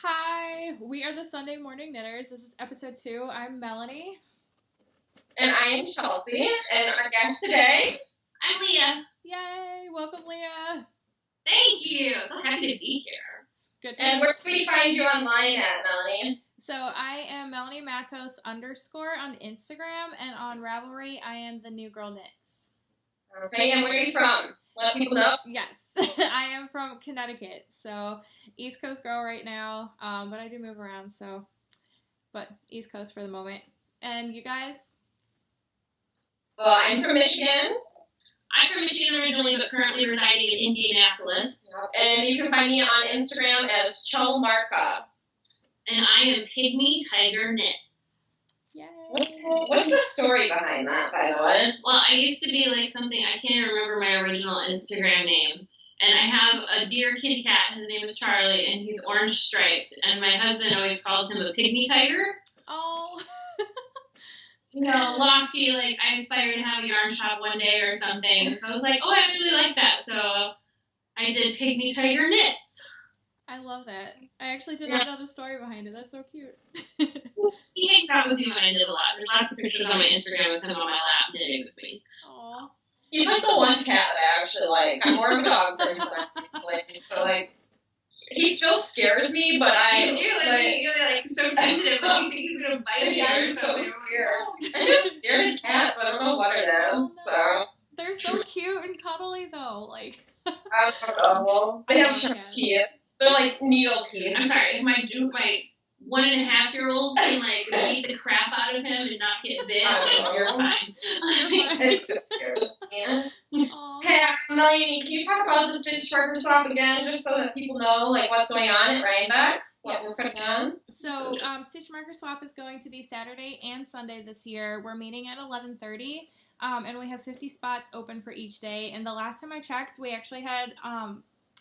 Hi, we are the Sunday Morning Knitters. This is episode 2. I'm Melanie. And I am Chelsea. And our guest today, I'm Leah. Yay! Welcome, Leah. Thank you. So happy to be here. Good. And where can we find you online at, Melanie? So I am Melanie Matos _ on Instagram, and on Ravelry I am TheNewGirlKnits. Okay, and where are you from? Let people know. Yes, I am from Connecticut, so East Coast girl right now, but I do move around, but East Coast for the moment. And you guys? Well, I'm from Michigan. I'm from Michigan originally, but currently residing in Indianapolis. And you can find me on Instagram as chelmarca. And I am Pygmy Tiger Knits. What's the story behind that, by the way? Well, I used to be like something, I can't even remember my original Instagram name. And I have a dear kitty cat, his name is Charlie, and he's orange striped. And my husband always calls him a pygmy tiger. Oh. You know, lofty, like, I aspire to have a yarn shop one day or something. So I was like, oh, I really like that. So I did Pygmy Tiger Knits. I love that. I actually did not know the story behind it. That's so cute. He hangs out with me when I knit a lot. There's lots of pictures on my Instagram with him on my lap knitting with me. Aww. He's like the one cat that I actually like. I'm more of a dog person, so like, he still scares me, but I do. You're like so sensitive. Like you think he's gonna bite you or so something. weird. I'm just scared of cats. I don't know what it is. So They're so cute and cuddly though. Like I don't know. They have sharp teeth. They're like needle teeth. I'm sorry. If my 1.5-year-old can like beat the crap out of him and not get bit, then you're fine. It's just yours. Yeah. Aww. Hey, Melanie, can you talk about the Stitch Marker Swap again, just so that people know like what's going on at Rhinebeck? What we're putting on? So, Stitch Marker Swap is going to be Saturday and Sunday this year. We're meeting at 11:30, and we have 50 spots open for each day. And the last time I checked, we actually had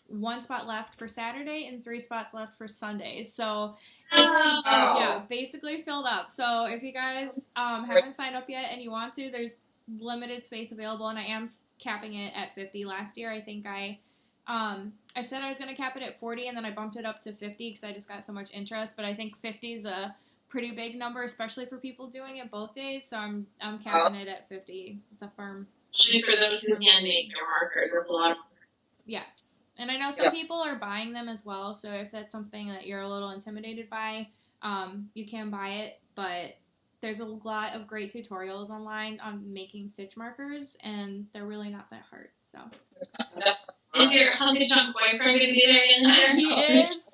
1 spot left for Saturday and 3 spots left for Sundays. So it's basically filled up. So if you guys haven't signed up yet and you want to, there's limited space available, and I am capping it at 50. Last year I think I said I was going to cap it at 40, and then I bumped it up to 50 because I just got so much interest, but I think 50 is a pretty big number, especially for people doing it both days, so I'm capping it at 50. It's a firm. Especially for those who hand make their markers, there's a lot of markers. Yes. And I know some people are buying them as well, so if that's something that you're a little intimidated by, you can buy it, but there's a lot of great tutorials online on making stitch markers, and they're really not that hard, so. Is your hunk-a-chunk boyfriend going to be there again this year? He is.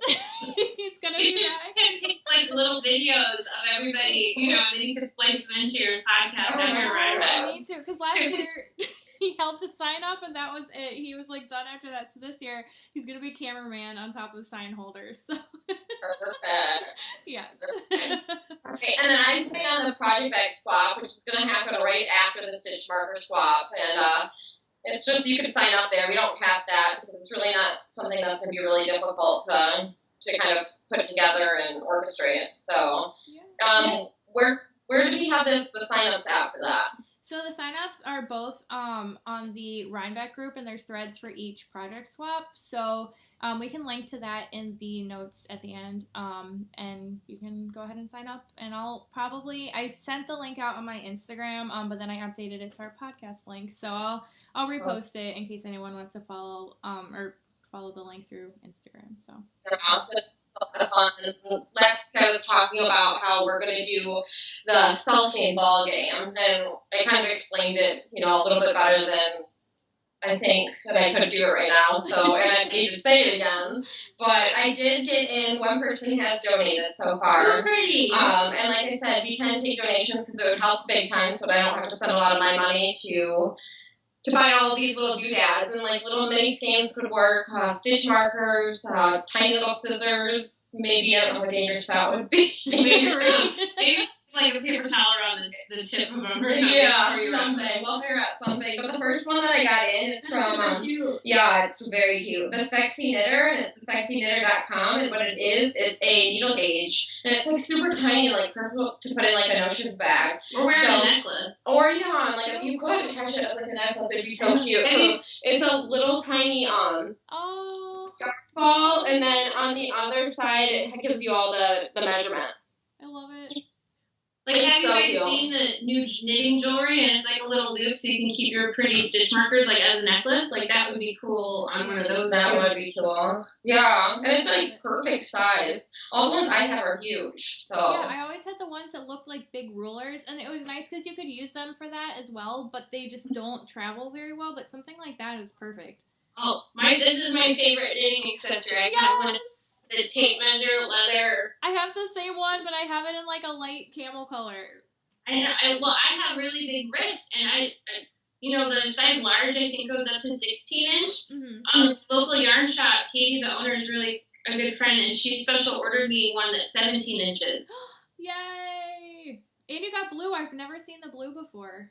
He's going to be there. You should take, like, little videos of everybody, you know, and then you could splice them into your podcast after Rhinebeck. I need to, because last year he helped us sign up, and that was it. He was, like, done after that. So this year, he's going to be cameraman on top of sign holders. So. Perfect. Yes. Okay, and then I'm putting on the Project Bag Swap, which is going to happen right after the Stitch Marker Swap, and it's just you can sign up there. We don't have that because it's really not something that's going to be really difficult to kind of put together and orchestrate. So, where do we have the sign-ups at for that? So the sign-ups are both on the Rhinebeck Group, and there's threads for each project swap. So we can link to that in the notes at the end, and you can go ahead and sign up. And I sent the link out on my Instagram, but then I updated it to our podcast link. So I'll repost it in case anyone wants to follow the link through Instagram. So. Last week I was talking about how we're going to do the cellophane ball game, and I kind of explained it, a little bit better than I think that I could do it right now. So, and I need to say it again, but I did get in. One person has donated so far, and like I said, we can take donations because it would help big time, so that I don't have to spend a lot of my money to buy all these little doodads, and like little mini skeins would work, stitch markers, tiny little scissors, maybe I don't know how dangerous that would be. Maybe like a paper towel around the tip of them or something. Yeah, something. We'll figure out something. But the first one that I got in is from, it's very cute. The Sexy Knitter, and it's thesexyknitter.com, and what it is, it's a needle gauge, and it's like super tiny, like perfect to put in like an ocean's bag. Or wear a necklace. Or, like if you could attach it like a necklace, it'd be so cute. So it's a little tiny, ball, and then on the other side it gives you all the measurements. I love it. Like, have you guys seen the new knitting jewelry? And it's like a little loop so you can keep your pretty stitch markers, like, as a necklace. Like, that would be cool on one of those. That would be cool. Yeah, and it's like perfect size. All the ones I have are huge, so. Yeah, I always had the ones that looked like big rulers, and it was nice because you could use them for that as well, but they just don't travel very well, but something like that is perfect. Oh, this is my favorite knitting accessory. I kind of want the tape measure leather. I have the same one, but I have it in like a light camel color. I know. I have really big wrists, and I the size large I think goes up to 16-inch. Mm-hmm. Local yarn shop, Katie, the owner, is really a good friend, and she special ordered me one that's 17 inches. Yay! And you got blue. I've never seen the blue before.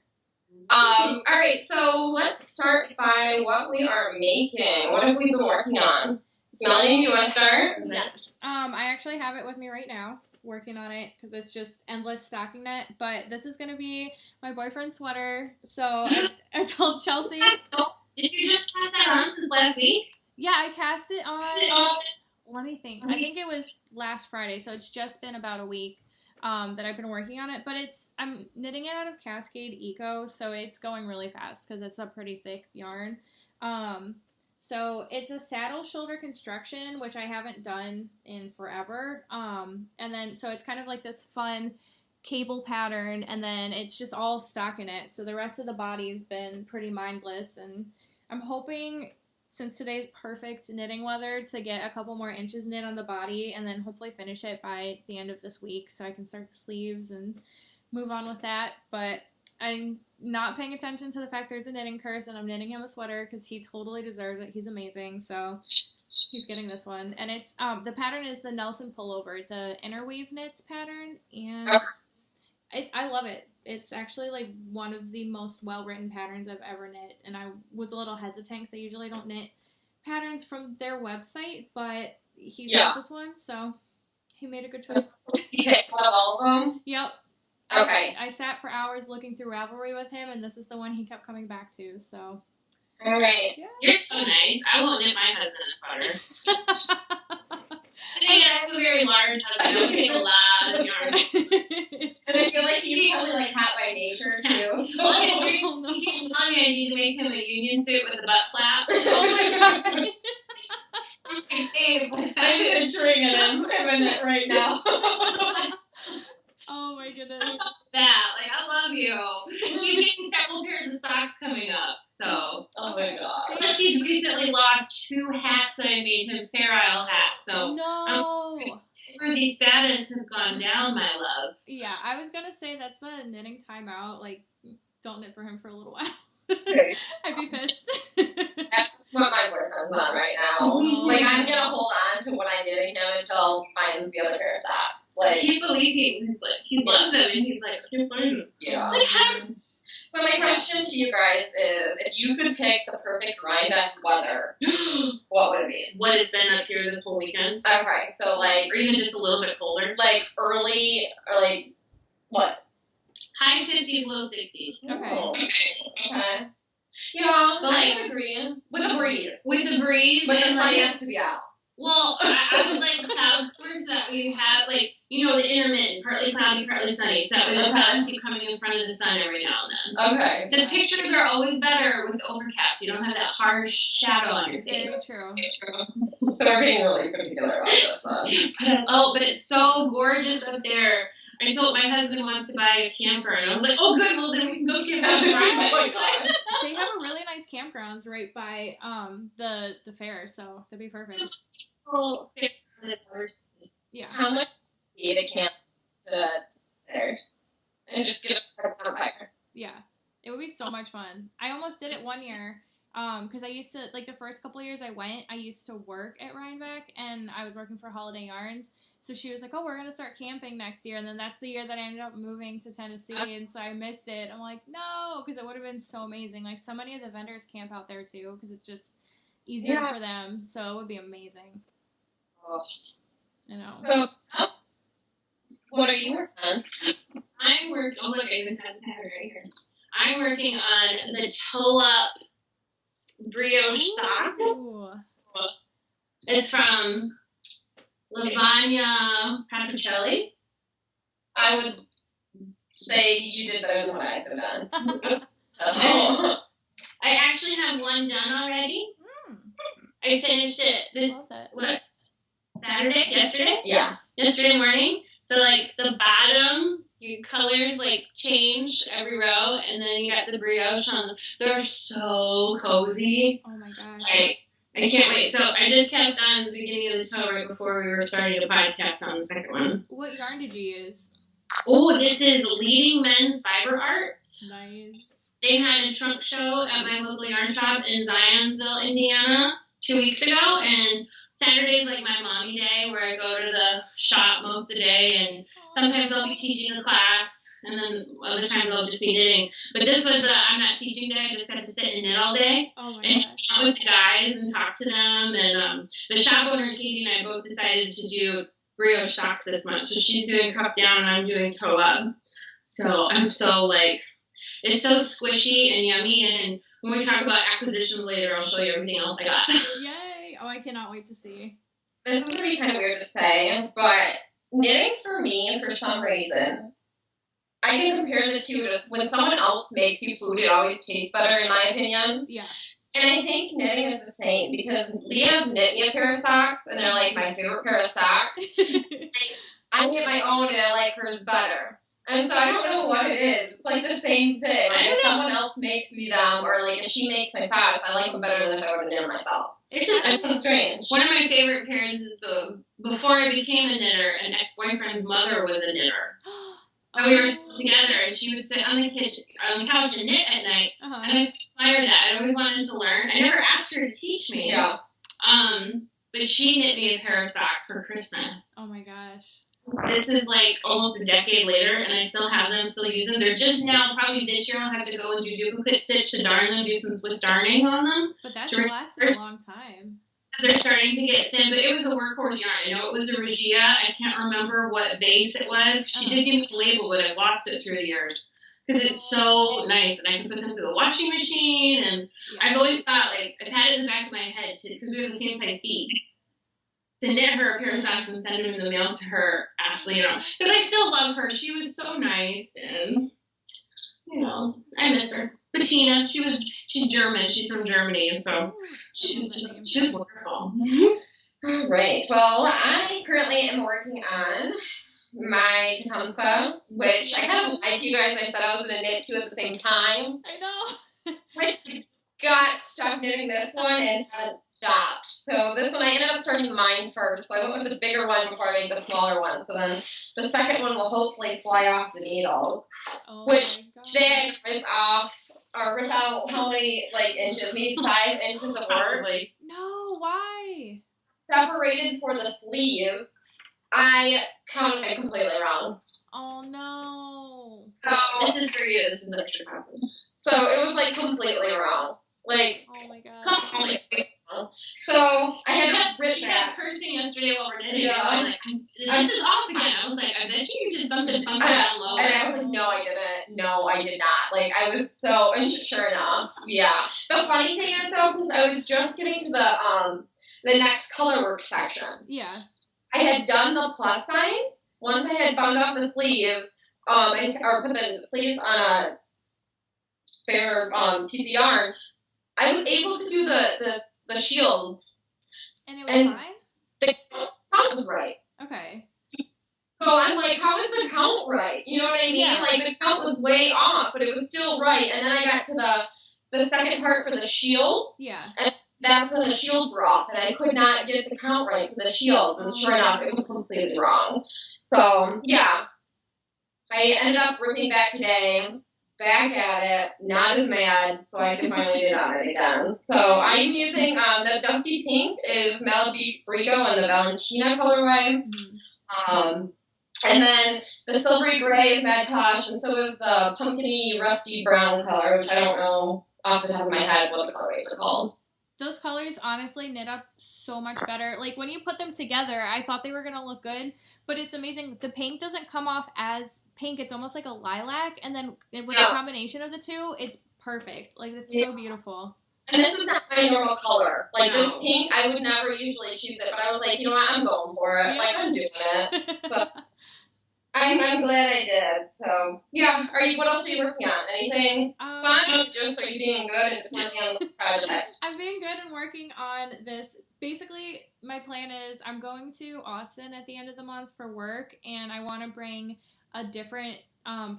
All right, so let's start by what we are making. What have we been working on? Melanie, you want to start? Yes. I actually have it with me right now, working on it, because it's just endless stocking knit. But this is going to be my boyfriend's sweater. So I told Chelsea. Did you just cast that on since last week? Yeah, I cast it on. Let me think. I think it was last Friday, so it's just been about a week that I've been working on it. But I'm knitting it out of Cascade Eco, so it's going really fast because it's a pretty thick yarn. So it's a saddle shoulder construction, which I haven't done in forever. And then, so it's kind of like this fun cable pattern, and then it's just all stockinette. So the rest of the body's been pretty mindless, and I'm hoping, since today's perfect knitting weather, to get a couple more inches knit on the body, and then hopefully finish it by the end of this week so I can start the sleeves and move on with that. But I'm not paying attention to the fact there's a knitting curse, and I'm knitting him a sweater because he totally deserves it. He's amazing, so he's getting this one. And it's the pattern is the Nelson Pullover. It's a interweave knits pattern, and I love it. It's actually like one of the most well-written patterns I've ever knit, and I was a little hesitant because I usually don't knit patterns from their website, but he got this one, so he made a good choice. You picked all of them? Yep. Okay. I sat for hours looking through Ravelry with him, and this is the one he kept coming back to, so. All right. Yeah. You're so nice. I won't knit my husband a sweater. I have a very large husband. I would take a lot of yarn. And I feel like he's probably like hot by nature, too. He keeps telling me I need to make him a union suit with a butt flap. Oh, my God. I'm picturing him in it right now. Oh my goodness. That, like, I love you. He's getting several pairs of socks coming up, so. Oh my God. Plus, he's recently lost 2 hats that I made him, Fair Isle hats, so. No. Worthy status has gone down, my love. Yeah, I was gonna say that's a knitting timeout. Like, don't knit for him for a little while. I'd be pissed. That's what my boyfriend's on right now. Like, I'm gonna hold on to what I'm knitting him until he finds the other pair of socks. Like, I can't believe he loves them, and he's like, I can't find them. Yeah. Like, how? So my question to you guys is, if you could pick the perfect Rhinebeck weather, what would it be? What has been up here this whole weekend? Okay, so like, or even just a little bit colder. like early, or like, what? High 50s, low 60s. Okay. Yeah, but like, I agree. With a breeze. With the breeze. But the and sun like, has to be out. Well, I would like cloud forms that we have, like, you know, the intermittent, partly cloudy, partly sunny. So that way the clouds keep coming in front of the sun every now and then. Okay. The pictures are always better with overcast. You don't have that harsh shadow on your face. Very true. So we're being really particular about this then. But it's so gorgeous up there. I told my husband wants to buy a camper, and I was like, oh, good, well, then we can go camp out. Oh my God. They have a really nice campgrounds right by the fair, so that'd be perfect. Yeah. How much do you camp to theirs? And just get a campfire. Yeah. It would be so much fun. I almost did it one year. Because I used to, like, the first couple years I went, I used to work at Rhinebeck, and I was working for Holiday Yarns. So she was like, oh, we're going to start camping next year. And then that's the year that I ended up moving to Tennessee. And so I missed it. I'm like, no, because it would have been so amazing. Like, so many of the vendors camp out there, too, because it's just easier for them. So it would be amazing. Oh. I know. So, what are you working on? I'm working, oh, look, I even have the pattern right here. I'm working on the toe-up brioche socks. It's from Lavanya Patricella. I would say you did better than what I've done. I actually have one done already. I finished it yesterday? Yeah. Yesterday morning. So, like, the bottom, your colors, like, change every row, and then you got the brioche on them. They're so cozy. Oh, my gosh. Like, I can't wait. So, I just cast on the beginning of the toe right before we were starting to podcast on the second one. What yarn did you use? Oh, this is Leading Men Fiber Arts. Nice. They had a trunk show at my local yarn shop in Zionsville, Indiana, 2 weeks ago, and Saturday's like my mommy day where I go to the shop most of the day, and sometimes I'll be teaching a class, and then other times I'll just be knitting. But this was I'm not teaching day. I just got to sit and knit all day and hang out with the guys and talk to them. And the shop owner, Katie, and I both decided to do brioche socks this month. So she's doing cup down and I'm doing toe up. So I'm so like, it's so squishy and yummy. And when we talk about acquisitions later, I'll show you everything else I got. Yay! Oh, I cannot wait to see. This is going to be kind of weird to say, but knitting for me, for some reason, I can compare the two to when someone else makes you food, it always tastes better, in my opinion. Yeah. And I think knitting is the same, because Leah's knit me a pair of socks, and they're like my favorite pair of socks. Like, I knit my own, and I like hers better. And so I don't know what it is. It's like the same thing. Like, if someone else makes me them, or like if she makes my socks, I like them better than if I would knit myself. It's strange. One of my favorite pairs is before I became a knitter, an ex-boyfriend's mother was a knitter. And we were still together, and she would sit on the couch and knit at night. And I just admired that. I always wanted to learn. I never asked her to teach me. Yeah. But she knit me a pair of socks for Christmas. Oh my gosh. This is like almost a decade later, and I still have them, still use them. They're just now, probably this year, I'll have to go and do duplicate stitch to darn them, do some Swiss darning on them. But that's lasted a long time. They're starting to get thin, but it was a workhorse yarn. I know it was a Regia. I can't remember what base it was. She did give me the label, but I lost it through the years. Because it's so nice, and I can put them through the washing machine, and I've always thought, like, I've had it in the back of my head, because we have the same size feet, to knit her a pair of socks and send them in the mail to her after, because I still love her. She was so nice, and, I miss her. Bettina, she's German. She's from Germany, and so she was wonderful. All right. Well, I currently am working on my Tecumseh, which I kind of lied to you guys. I said I was going to knit two at the same time. I know. I got stuck knitting this one and haven't stopped. So this one, I ended up starting mine first. So I went with the bigger one before I made the smaller one. So then the second one will hopefully fly off the needles. Oh, which today I rip out how many inches? Maybe 5 inches of work. No, why? Separated for the sleeves. I counted completely wrong. Oh no. So this is for you. This is extra copy. So it was completely wrong. Oh my god. Completely wrong. So I had to rip She that. kept cursing yesterday while we're knitting. Yeah. I was like, this is off again. I was like, I bet you did something funky down low. And I was like, no, I didn't. No, I did not. I was so, and sure enough, yeah. The funny thing is though, because I was just getting to the next color work section. Yeah. I had done the plus size. Once I had buttoned off the sleeves, or put the sleeves on a spare piece of yarn, I was able to do the shields. And it was fine? The count was right. Okay. So I'm like, how is the count right? You know what I mean? Yeah. The count was way off, but it was still right. And then I got to the second part for the shield. Yeah. And that's when the shield were off, and I could not get the count right for the shield. And sure enough, it was completely wrong. So, yeah. I ended up ripping back today, back at it, not as mad, so I can finally get on it again. So I'm using the dusty pink is Malabrigo and the Valatina colorway. Mm-hmm. And then the silvery gray is Mad Tosh, and so is the pumpkin-y rusty brown color, which I don't know off the top of my head what the colorways are called. Those colors honestly knit up so much better. When you put them together, I thought they were going to look good, but it's amazing. The pink doesn't come off as pink. It's almost like a lilac, and then with the combination of the two, it's perfect. It's so beautiful. And this is not my normal color. Like, this pink, I would never usually choose it, but I was like, you know what, I'm going for it. Like, I'm doing it. So, I'm glad I did. So, yeah. What else are you working on? Anything fun? Or just are you being good and just working on the project? I'm being good and working on this. Basically, my plan is I'm going to Austin at the end of the month for work, and I want to bring a different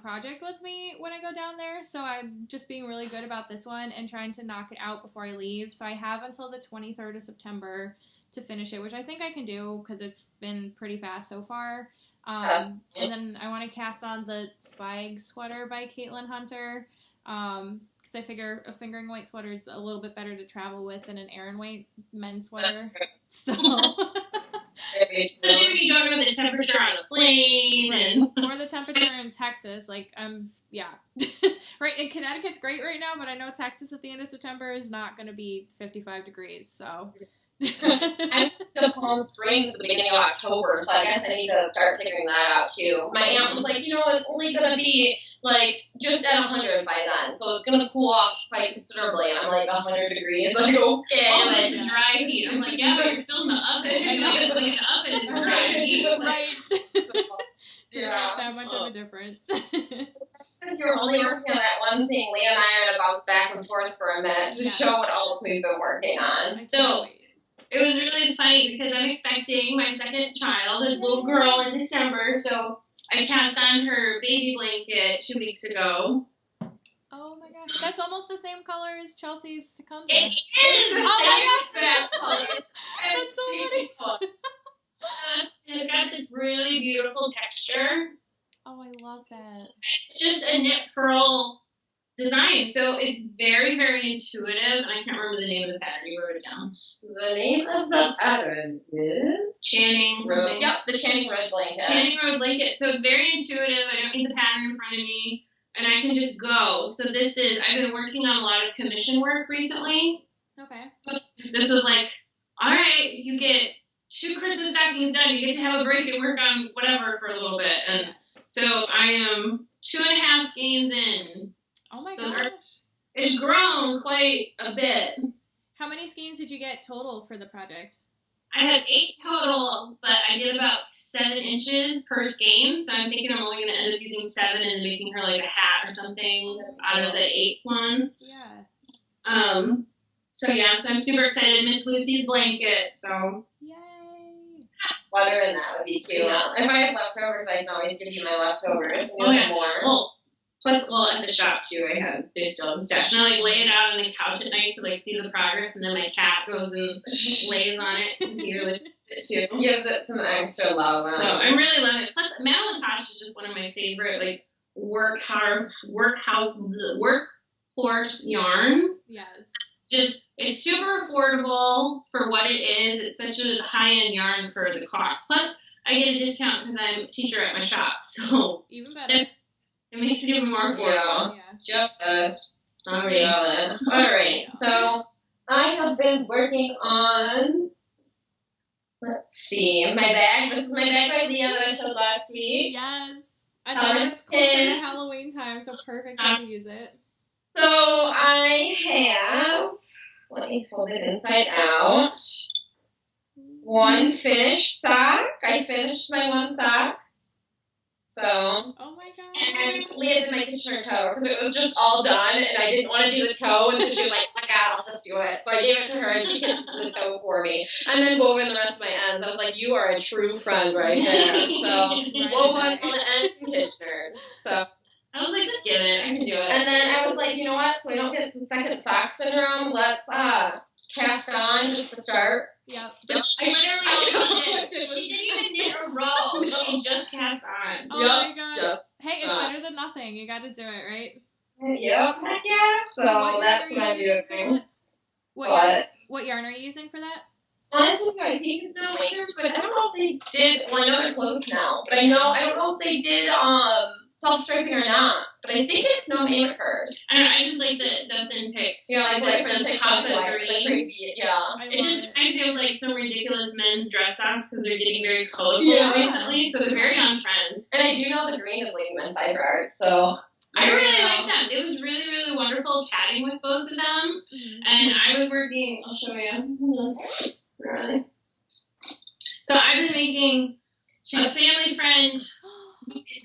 project with me when I go down there. So I'm just being really good about this one and trying to knock it out before I leave. So I have until the 23rd of September to finish it, which I think I can do because it's been pretty fast so far. And then I want to cast on the Spag sweater by Caitlyn Hunter. I figure a fingering weight sweater is a little bit better to travel with than an Aran weight men's sweater. So, especially when you don't know the temperature on the plane or the temperature in Texas. Like, yeah, right. In Connecticut's great right now, but I know Texas at the end of September is not going to be 55 degrees. So. I'm going to Palm Springs at the beginning of October, so I guess I need to start figuring that out too. My aunt was like, it's only going to be like just at 100 by then, so it's going to cool off quite considerably. And I'm like, 100 degrees, like, okay. Oh, it's dry heat. I'm like, yeah, but you're still in the oven. It's like an oven is dry heat. Right. Yeah. Not that much of a difference. If you're only working on that one thing, Leah and I are going to bounce back and forth for a minute to show what else we've been working on. So, it was really funny because I'm expecting my second child, a little girl, in December, so I cast on her baby blanket 2 weeks ago. Oh my gosh, that's almost the same color as Chelsea's Tecumseh. It is the same color. That's so funny. And it's got this really beautiful texture. Oh, I love that. It's just a knit purl design, so it's very, very intuitive, and I can't remember the name of the pattern. You wrote it down. The name of the pattern is Channing something. Yep, the Channing Road Blanket. Channing Road Blanket. So it's very intuitive. I don't need the pattern in front of me, and I can just go. So I've been working on a lot of commission work recently. Okay. This was like, all right, you get 2 Christmas stockings done. You get to have a break and work on whatever for a little bit. And so I am 2.5 skeins in. Oh my gosh. It's grown quite a bit. How many skeins did you get total for the project? I had 8 total, but I did about 7 inches per skein, so I'm thinking I'm only going to end up using 7 and making her like a hat or something out of the 8th one. Yeah. So I'm super excited. Miss Lucy's blanket, so. Yay. Sweater in that would be cute. Yeah. If I have leftovers, I can always give you my leftovers. More. Plus, at the shop, too, they still have stash. And I, lay it out on the couch at night to, see the progress, and then my cat goes and lays on it, and he really likes it, too. Gives it some extra love. So, I'm really loving it. Plus, Tosh is just one of my favorite, workhorse yarns. Yes. It's super affordable for what it is. It's such a high-end yarn for the cost. Plus, I get a discount because I'm a teacher at my shop, so. Even better. It makes it even more affordable. Yeah. Jealous. I'm jealous. All right. So I have been working on, let's see, my bag. This is my bag by Leah that I showed last week. Yes. I thought it was close to Halloween time, so perfect time to use it. So I have, let me fold it inside out, 1 finished sock. I finished my 1 sock. So, oh my god. And Leah did my Kitchener toe because it was just all done, and I didn't want to do the toe, and so she was like, oh my god, I'll just do it. So I gave it to her, and she did the toe for me, and then wove in the rest of my ends. I was like, you are a true friend right there. So, wove on the end and Kitchener. So, I was like, just give it, I can do it. And then I was like, you know what, so I don't get the second sock syndrome, let's cast on just to start. Yep. I literally did. She didn't even knit a row. She just cast on. Oh my god. Hey, it's better than nothing. You gotta do it, right? Yep. Heck yeah. So that's what I'm doing. What yarn are you using for that? Honestly, I think it's not Lakers, but I don't know if they did. Well, I know they're closed now, but I don't know if they did self-striping or not. But I think it's no makers. I just like that Dustin picks. Yeah, I like the top and green. Crazy. Yeah. It just reminds me of like some ridiculous men's dress socks because they're getting very colorful recently, so they're very on trend. And I do know the green is like men fiber art, so I really like them. It was really, really wonderful chatting with both of them. And I was working, I'll show you. Where are they? So I've been making a family friend.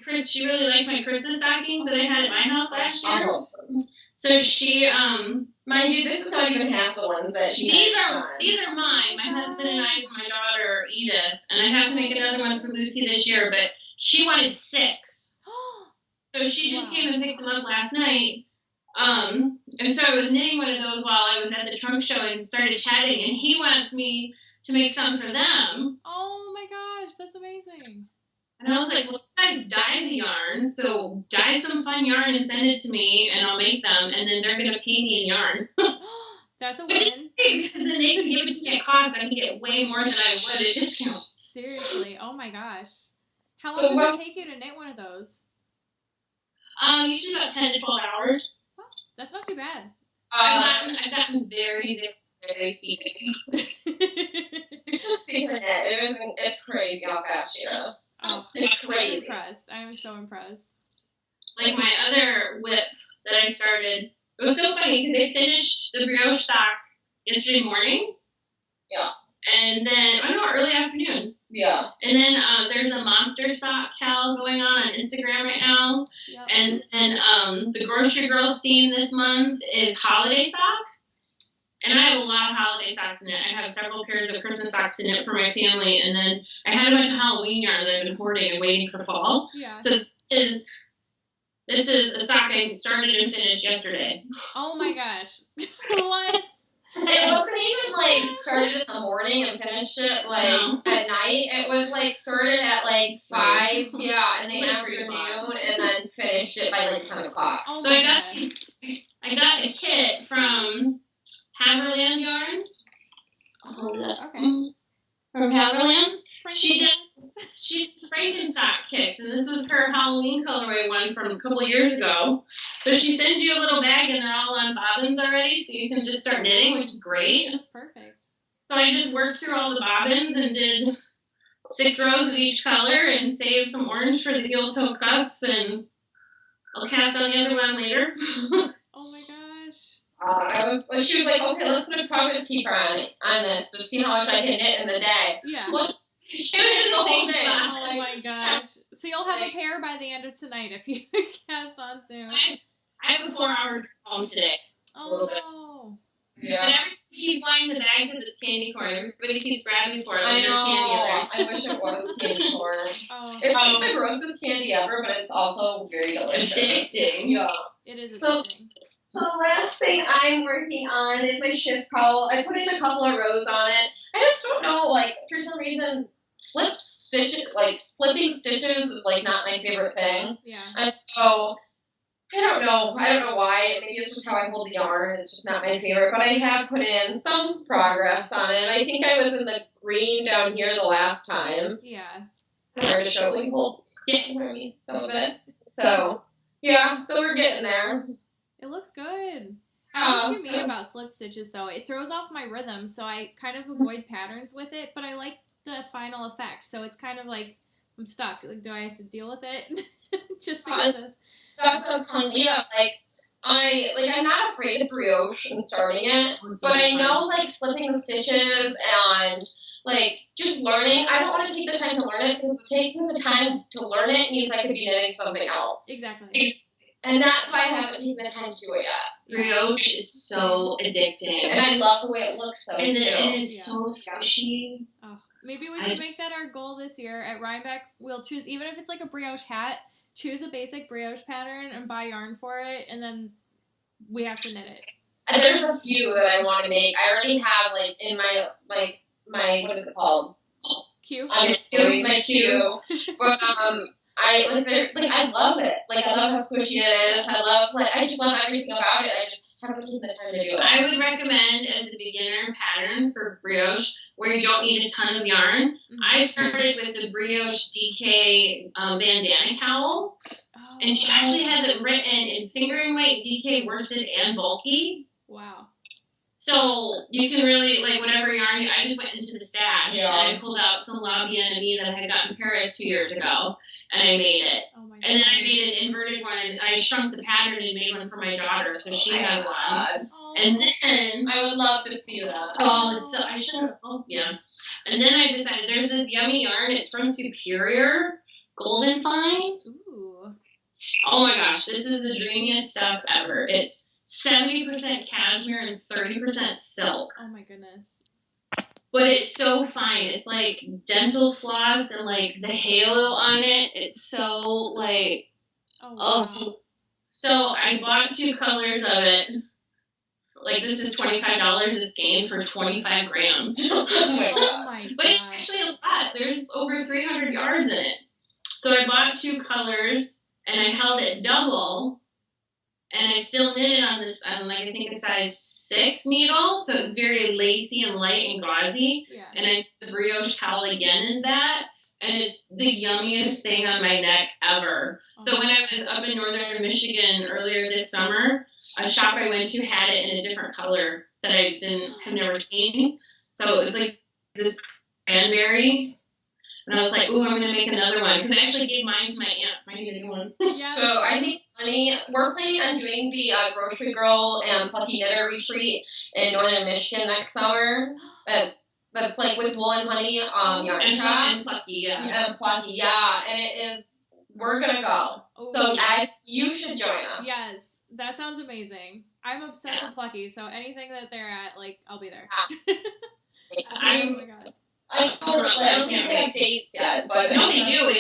Chris, she really liked my Christmas stockings that I had at my house last year. So she, mind you, this is not even half the ones that she these are mine. My husband and I, for my daughter Edith, and I have to make another one for Lucy this year, but she wanted 6. So she just came and picked them up last night. And so I was knitting one of those while I was at the trunk show and started chatting, and he wants me to make some for them. Oh my gosh, that's amazing. And I was like, well, I dye the yarn, so dye some fun yarn and send it to me, and I'll make them, and then they're going to pay me in yarn. That's a Which is win. great, because then they can give it to me at cost, so I can get way more than I would at discount. Seriously, oh my gosh. How long does it take you to knit one of those? Usually about 10 to 12 hours. Well, that's not too bad. I've gotten very speedy. It's crazy how fast she is. Oh, it's I'm crazy. impressed. I am so impressed. Like my other whip that I started, it was so funny because they finished the brioche sock yesterday morning. Yeah. And then, early afternoon. Yeah. And then there's a monster sock cal going on Instagram right now. Yep. And the Grocery Girls theme this month is holiday socks. And I have a lot of holiday socks to knit. I have several pairs of Christmas socks to knit for my family. And then I had a bunch of Halloween yarn that I've been hoarding and waiting for fall. Yeah. So this is a sock I started and finished yesterday. Oh my gosh. What? It wasn't even started in the morning and finished it at night. It was started at 5 in the afternoon and then finished it by 10 o'clock. Oh so I got a kit from Haverland Yarns. Okay. From Haverland. She Frankenstein? Frankenstock kits, and this was her Halloween colorway one from a couple years ago. So she sends you a little bag, and they're all on bobbins already, so you can just start knitting, which is great. That's perfect. So I just worked through all the bobbins and did 6 rows of each color and saved some orange for the heel toe cuffs, and I'll cast on the other one later. Oh my gosh. She was like, okay, let's put a progress keeper on this to see how much I can knit in the day. Yeah. She was the whole day. Oh my gosh. So you'll have a pair by the end of tonight if you cast on soon. I have a 4-hour home today. Oh no. Yeah. And everybody keeps buying the bag because it's candy corn. Everybody keeps grabbing for it. I There's candy in there. know. I wish it was candy corn. Oh. It's the grossest candy ever, but it's also very delicious. Addicting. Yeah. It is So- addicting. So the last thing I'm working on is my shift cowl. I put in a couple of rows on it. I just don't know, for some reason, slipping stitches is not my favorite thing. Yeah. And so I don't know why. Maybe it's just how I hold the yarn. It's just not my favorite. But I have put in some progress on it. I think I was in the green down here the last time. Yeah. Hard to show. We hold some of it. So yeah, so we're getting there. It looks good. I know what you mean about slip stitches, though. It throws off my rhythm, so I kind of avoid patterns with it, but I like the final effect, so it's kind of I'm stuck. Do I have to deal with it? Just to get the... That's what I was telling Leah. I'm not afraid of brioche and starting it, but I know, slipping the stitches and, just learning. I don't want to take the time to learn it, because taking the time to learn it means I could be knitting something else. Exactly. And that's why I haven't taken the time to do it yet. Brioche is so addicting. And I love the way it looks, so And it too. is so squishy. Oh, maybe we should make that our goal this year at Rhinebeck. We'll choose, even if it's a brioche hat, choose a basic brioche pattern and buy yarn for it, and then we have to knit it. And there's a few that I want to make. I already have, in my what is it called? Cute? I'm doing my queue. But, I love it. I love how squishy it is. I just love everything about it. I just haven't taken the time to do it. I would recommend as a beginner pattern for brioche where you don't need a ton of yarn. Mm-hmm. I started with the Brioche DK bandana cowl, and she actually has it written in fingering weight, DK worsted, and bulky. Wow. So you can really, like, whatever yarn, I just went into the stash and I pulled out some Lavanya that I had gotten in Paris 2 years ago, and I made it. Oh my God. And then I made an inverted one, and I shrunk the pattern and made one for my daughter, so she has one. Oh. And then I would love to see that. oh, it's so I should have. Oh, yeah. And then I decided there's this yummy yarn. It's from Superior, Golden Fine. Ooh. Oh my gosh, this is the dreamiest stuff ever. It's 70% cashmere and 30% silk. Oh my goodness. But it's so fine. It's like dental floss and like the halo on it. It's so like Oh, wow. oh. So I bought 2 colors of it. Like this is $25 this game for 25 grams. Oh my Oh God. my But it's actually a lot. There's over 300 yards in it. So I bought 2 colors and I held it double. And I still knit it on this, like I think a size 6 needle, so it's very lacy and light and gauzy. Yeah. And I did the brioche towel again in that, and it's the yummiest thing on my neck ever. So when I was up in northern Michigan earlier this summer, a shop I went to had it in a different color that I have never seen. So it's like this cranberry. And I was like, ooh, I'm going to make another one. Because I actually gave mine to my aunts. I need a new one. So I think it's funny. We're planning on doing the Grocery Girl and Plucky Knitter retreat in northern Michigan next summer. That's like with Wool and Honey yarn shop. And Plucky, yeah. And Plucky, yeah. And it is, we're going to go. Oh. So guys, you should join us. Yes. That sounds amazing. I'm obsessed with Plucky, so anything that they're at, like, I'll be there. Oh my God. I don't think they have dates yet, but No, they do.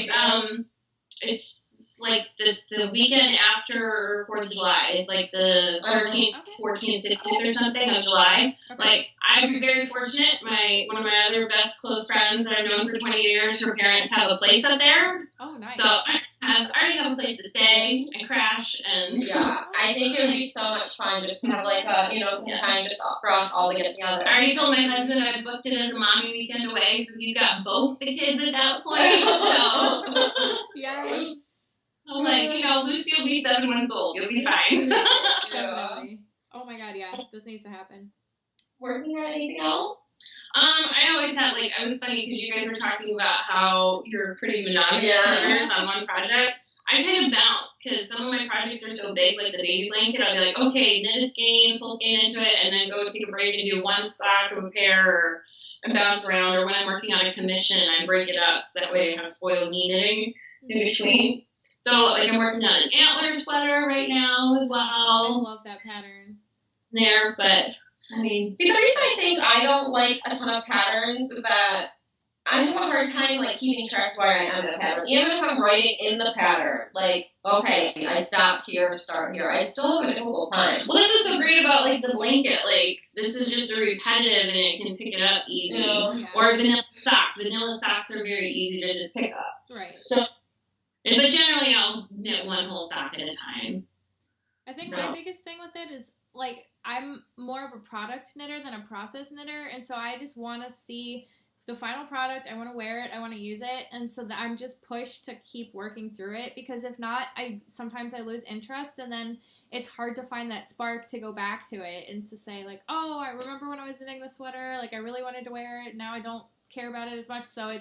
It's like the weekend after 4th of July. It's like the 13th, 14th, 16th or something of July. Okay. Like, I'm very fortunate. One of my other best close friends that I've known for 20 years, her parents have a place up there. Oh, nice. So I already have a place to stay and crash. And yeah, I think it would be so much fun just to have like a, some time just for us all to get together. I already told my husband I booked it as a mommy weekend away, so he's got both the kids at that point. So Yes. I'm like, Lucy will be 7 months old. You'll be fine. Definitely. Oh my God, yeah. This needs to happen. Working on anything else? I always had, it was funny because you guys were talking about how you're pretty monogamous knitters on one project. I kind of bounce because some of my projects are so big, like the baby blanket. I'll be like, okay, knit a skein, pull skein into it, and then go take a break and do one sock of a pair and bounce around. Or when I'm working on a commission, I break it up so that way I have spoiled knee knitting in between. So, I'm working on an antler sweater right now as well. I love that pattern. There, but, I mean... See, the reason I think I don't like a ton of patterns is that I have a hard time, keeping track of where I am in a pattern. Even if I'm writing in the pattern, okay, I stopped here, start here, I still have a difficult time. Well, that's what's so great about, the blanket. This is just a repetitive and it can pick it up easy. Yeah. Or vanilla sock. Vanilla socks are very easy to just pick up. Right. So, but generally, I'll knit one whole sock at a time. I think my biggest thing with it is, I'm more of a product knitter than a process knitter, and so I just want to see the final product. I want to wear it. I want to use it, and so that I'm just pushed to keep working through it, because if not, sometimes I lose interest, and then it's hard to find that spark to go back to it and to say, oh, I remember when I was knitting the sweater, I really wanted to wear it, now I don't care about it as much, so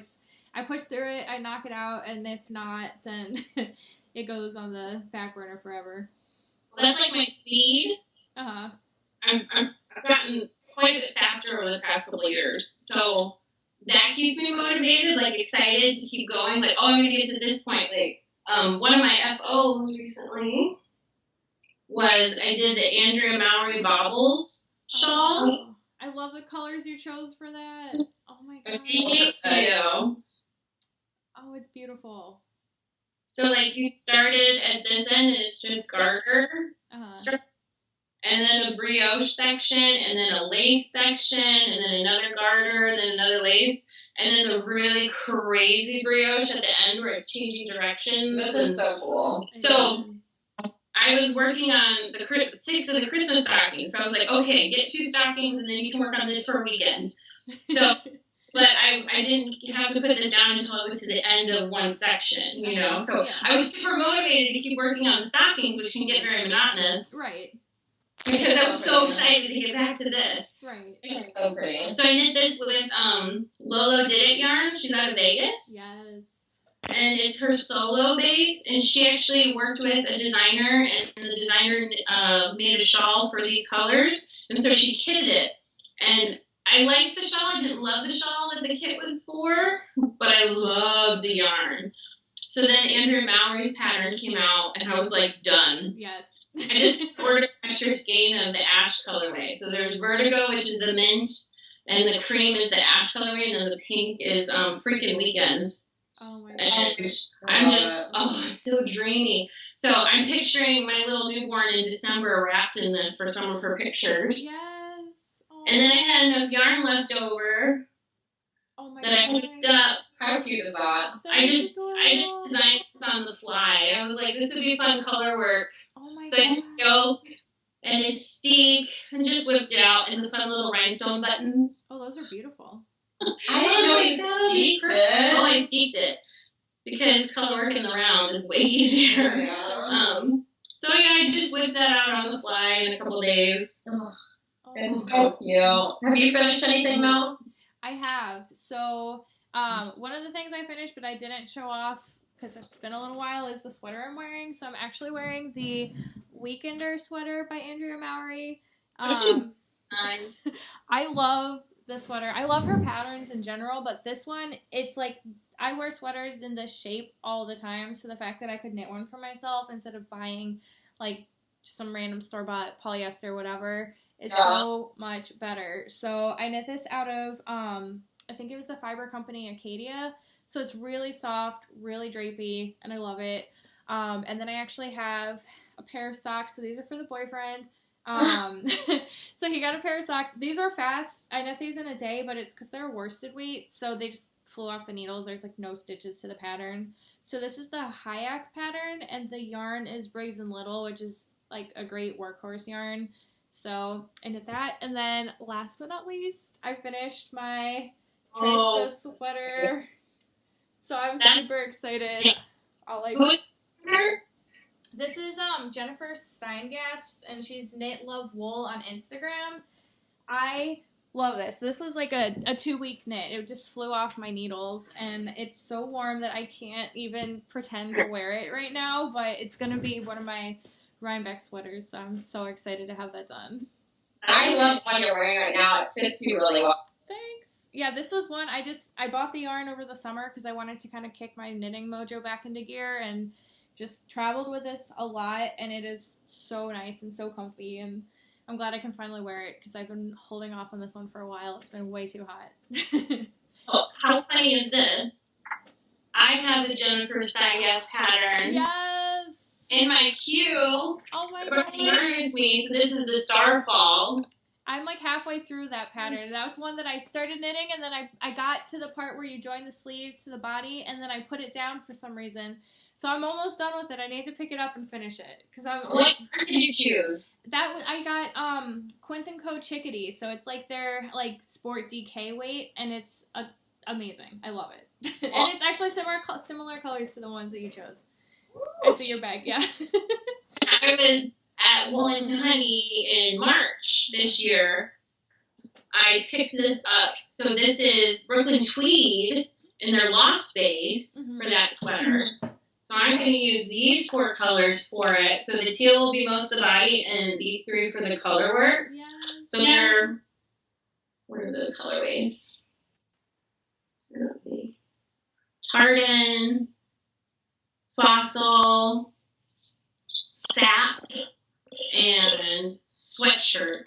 I push through it, I knock it out, and if not, then it goes on the back burner forever. That's my speed. Uh-huh. I've gotten quite a bit faster over the past couple of years. So that keeps me motivated, excited to keep going. I'm going to get to this point. One of my FOs recently was I did the Andrea Mowry Bobbles shawl. Oh, I love the colors you chose for that. Oh my God. Thank you. Oh, it's beautiful. So, you started at this end, and it's just garter. Uh-huh. And then a brioche section, and then a lace section, and then another garter, and then another lace, and then a really crazy brioche at the end where it's changing directions. This is so cool. So I was working on the 6 of the Christmas stockings. So I was like, okay, get 2 stockings, and then you can work on this for a weekend. So, but I didn't have to put this down until it was to the end of one section, So yeah. I was super motivated to keep working on the stockings, which can get very monotonous. Right. because I was so excited to get back to this. Right. It's so pretty. So I knit this with Lolo Did It yarn. She's out of Vegas. Yes. And it's her solo base. And she actually worked with a designer, and the designer made a shawl for these colors. And so she kitted it. And I liked the shawl. I didn't love the shawl that the kit was for, but I loved the yarn. So then Andrea Mowry's pattern came out, and I was like, done. Yes. I just ordered an extra skein of the ash colorway. So there's Vertigo, which is the mint, and the cream is the ash colorway, and then the pink is Freaking Weekend. Oh my And gosh. I'm just, I'm so dreamy. So I'm picturing my little newborn in December wrapped in this for some of her pictures. Yes. Oh. And then I had enough yarn left over Oh my that I gosh. picked up. How cute is that? I just designed this on the fly. I was like, this would be fun color work. Oh my So I gosh. just yoke and a steek and just whipped it out in the fun little rhinestone buttons. Oh, those are beautiful. I didn't know you steeped Oh, it. I steeked it because color work in the round is way easier. Yeah. So yeah, I just whipped that out on the fly in a couple days. Oh, Oh. it's so cute. Have you finished anything, Mel? I have. So, one of the things I finished, but I didn't show off because it's been a little while, is the sweater I'm wearing. So I'm actually wearing the Weekender sweater by Andrea Mowry. Nice. I love the sweater. I love her patterns in general, but this one, it's like, I wear sweaters in this shape all the time, so the fact that I could knit one for myself instead of buying, like, just some random store-bought polyester, whatever, is so much better. So I knit this out of, I think it was the fiber company Acadia, so it's really soft, really drapey, and I love it. And then I actually have a pair of socks, so these are for the boyfriend. So he got a pair of socks. These are fast. I knit these in a day, but it's because they're worsted weight, so they just flew off the needles. There's like no stitches to the pattern. So this is the Hayak pattern, and the yarn is Brazen Little, which is like a great workhorse yarn. So I knit that, and then last but not least, I finished my Trista sweater. So I'm super excited. I'll like. Who's her? This is Jennifer Steingast, and she's Knit Love Wool on Instagram. I love this. This is like a 2-week knit. It just flew off my needles, and it's so warm that I can't even pretend to wear it right now, but it's going to be one of my Rhinebeck sweaters, so I'm so excited to have that done. I love what you're wearing right now. It fits you really well. Thanks. Yeah, this was one I bought the yarn over the summer because I wanted to kind of kick my knitting mojo back into gear, and just traveled with this a lot, and it is so nice and so comfy, and I'm glad I can finally wear it because I've been holding off on this one for a while. It's been way too hot. Oh, how funny is this? I have a Jennifer Steingast pattern Yes! in my queue. Oh my Brought the yarn god. with me, so this is the Starfall. I'm like halfway through that pattern. That was one that I started knitting, and then I got to the part where you join the sleeves to the body, and then I put it down for some reason. So I'm almost done with it. I need to pick it up and finish it because I'm What yarn did you choose? I got Quint & Co. Chickadee, so it's like their like Sport DK weight, and it's amazing. I love it, and it's actually similar colors to the ones that you chose. I see your bag, yeah. I was at Wool and Honey in March this year. I picked this up. So this is Brooklyn Tweed in their loft base for that sweater. So I'm going to use these 4 colors for it. So the teal will be most of the body, and these 3 for the color work. Yes. So they're, what are the colorways? Let's see. Tartan, Fossil, Sap, and Sweatshirt.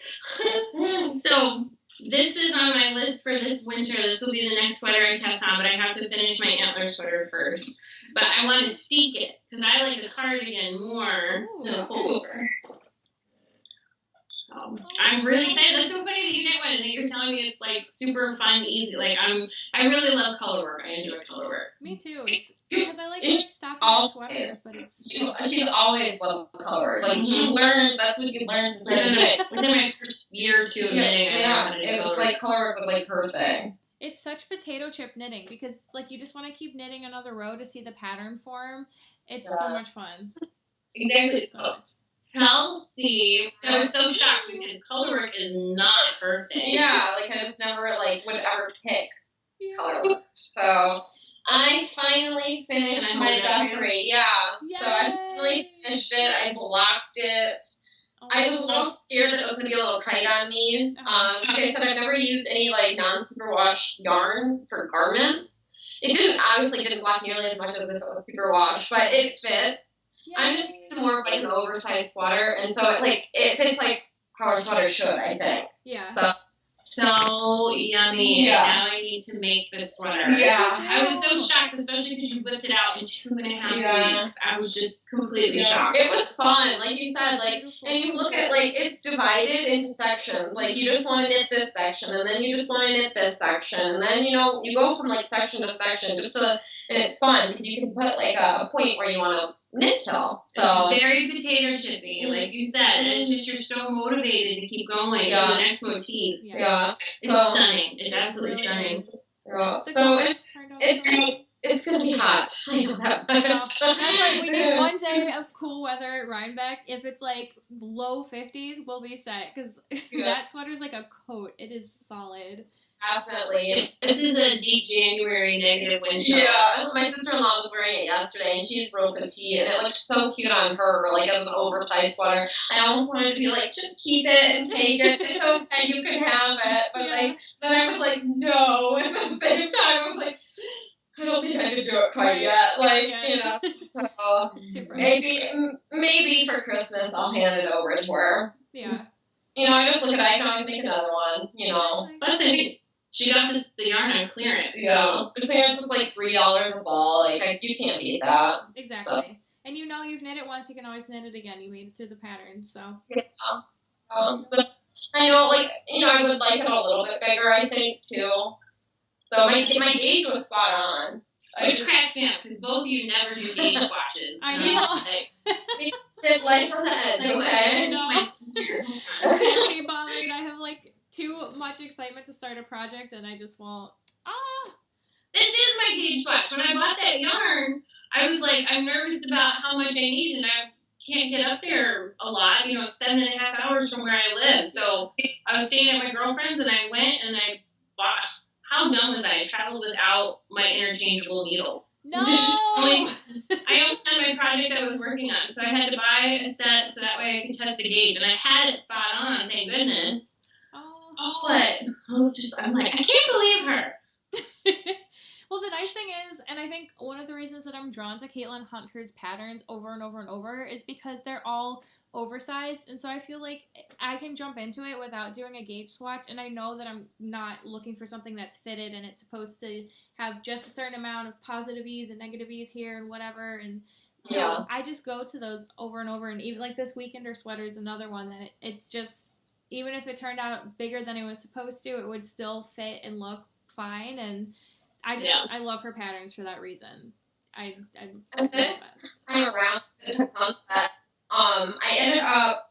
So this is on my list for this winter. This will be the next sweater I cast on, but I have to finish my antler sweater first. But I want to steek it because I like a cardigan more than a pullover. I'm really excited. That's so funny that you knit one and that you're telling me it's like super fun, easy. Like I really love color work. I enjoy color work. Me too. It's because I like It's stopping all sweaters, but it's She's always loved color. Like, she learned, that's what you learned to do. Within my first year or two of knitting, Yeah, it was like color work was like her thing. It's such potato chip knitting because like you just want to keep knitting another row to see the pattern form. It's so much fun. Exactly. So much. Chelsea, I was so shocked because color work is not her thing. Yeah, like I just never like would ever pick color work. So I finally finished my Ravelry. Yeah. Yay. So I finally finished it. I blocked it. I was a little scared that it was going to be a little tight on me. Like I said, I've never used any like non-superwash yarn for garments. It obviously didn't block nearly as much as if it was superwash, but it fits. Yay. I'm just more of like an oversized sweater, and so it fits like how a sweater should, I think. Yeah. So yummy. Yeah. Now I need to make this sweater. Yeah. I was so shocked, especially because you whipped it out in 2.5 weeks. I was just completely shocked. It was fun. Like you said, like, and you look at, like, it's divided into sections. Like, you just want to knit this section, and then you just want to knit this section. And then, you know, you go from, like, section to section just to, and it's fun because you can put, like, a point where you want to knit till. So it's very potato chippy, like you said, and it's just you're so motivated to keep going to the next motif. Yeah. It's stunning. It's absolutely stunning. Yeah. So it's gonna be hot. I know that much. That's like we need one day of cool weather at Rhinebeck. If it's like low 50s, we'll be set because that sweater's like a coat. It is solid. Definitely. This is a deep January negative wind chill. Yeah, my sister-in-law was wearing it yesterday, and she's real petite, and it looked so cute on her, like as an oversized sweater. I almost wanted to be like, just keep it and take it. It's okay, you can have it. But like, then I was like, no. At the same time, I was like, I don't think I could do it quite yet. Like, you know. So maybe for Christmas I'll hand it over to her. Yeah. You know, I just look at it. I can always make another one. You know. Plus, I mean, she got the yarn on clearance. Yeah. So. The clearance was like $3 a ball. Like, you can't beat that. Exactly. So. And you know you've knit it once, you can always knit it again. You made it through the pattern, so. Yeah. But I know, like, you know, I would like it a little bit bigger, I think, too. So my gauge was spot on. Which cracks me up, because both of you never do gauge swatches. I know. We did light from the edge, okay? I know. I can't be bothered. I have, like, too much excitement to start a project, and I just won't. This is my gauge swatch. When I bought that yarn, I was like, I'm nervous about how much I need, and I can't get up there a lot. You know, it's 7.5 hours from where I live. So I was staying at my girlfriend's, and I went and I bought. How dumb was I? I traveled without my interchangeable needles. No! I almost had my project I was working on, so I had to buy a set so that way I could test the gauge, and I had it spot on, thank goodness. But I'm like, I can't believe her. Well, the nice thing is, and I think one of the reasons that I'm drawn to Caitlyn Hunter's patterns over and over and over is because they're all oversized, and so I feel like I can jump into it without doing a gauge swatch, and I know that I'm not looking for something that's fitted and it's supposed to have just a certain amount of positive ease and negative ease here and whatever, and so I just go to those over and over, and even like this Weekender sweater is another one that it's just, even if it turned out bigger than it was supposed to, it would still fit and look fine, and I love her patterns for that reason. And this time around the Tecumseh, I ended up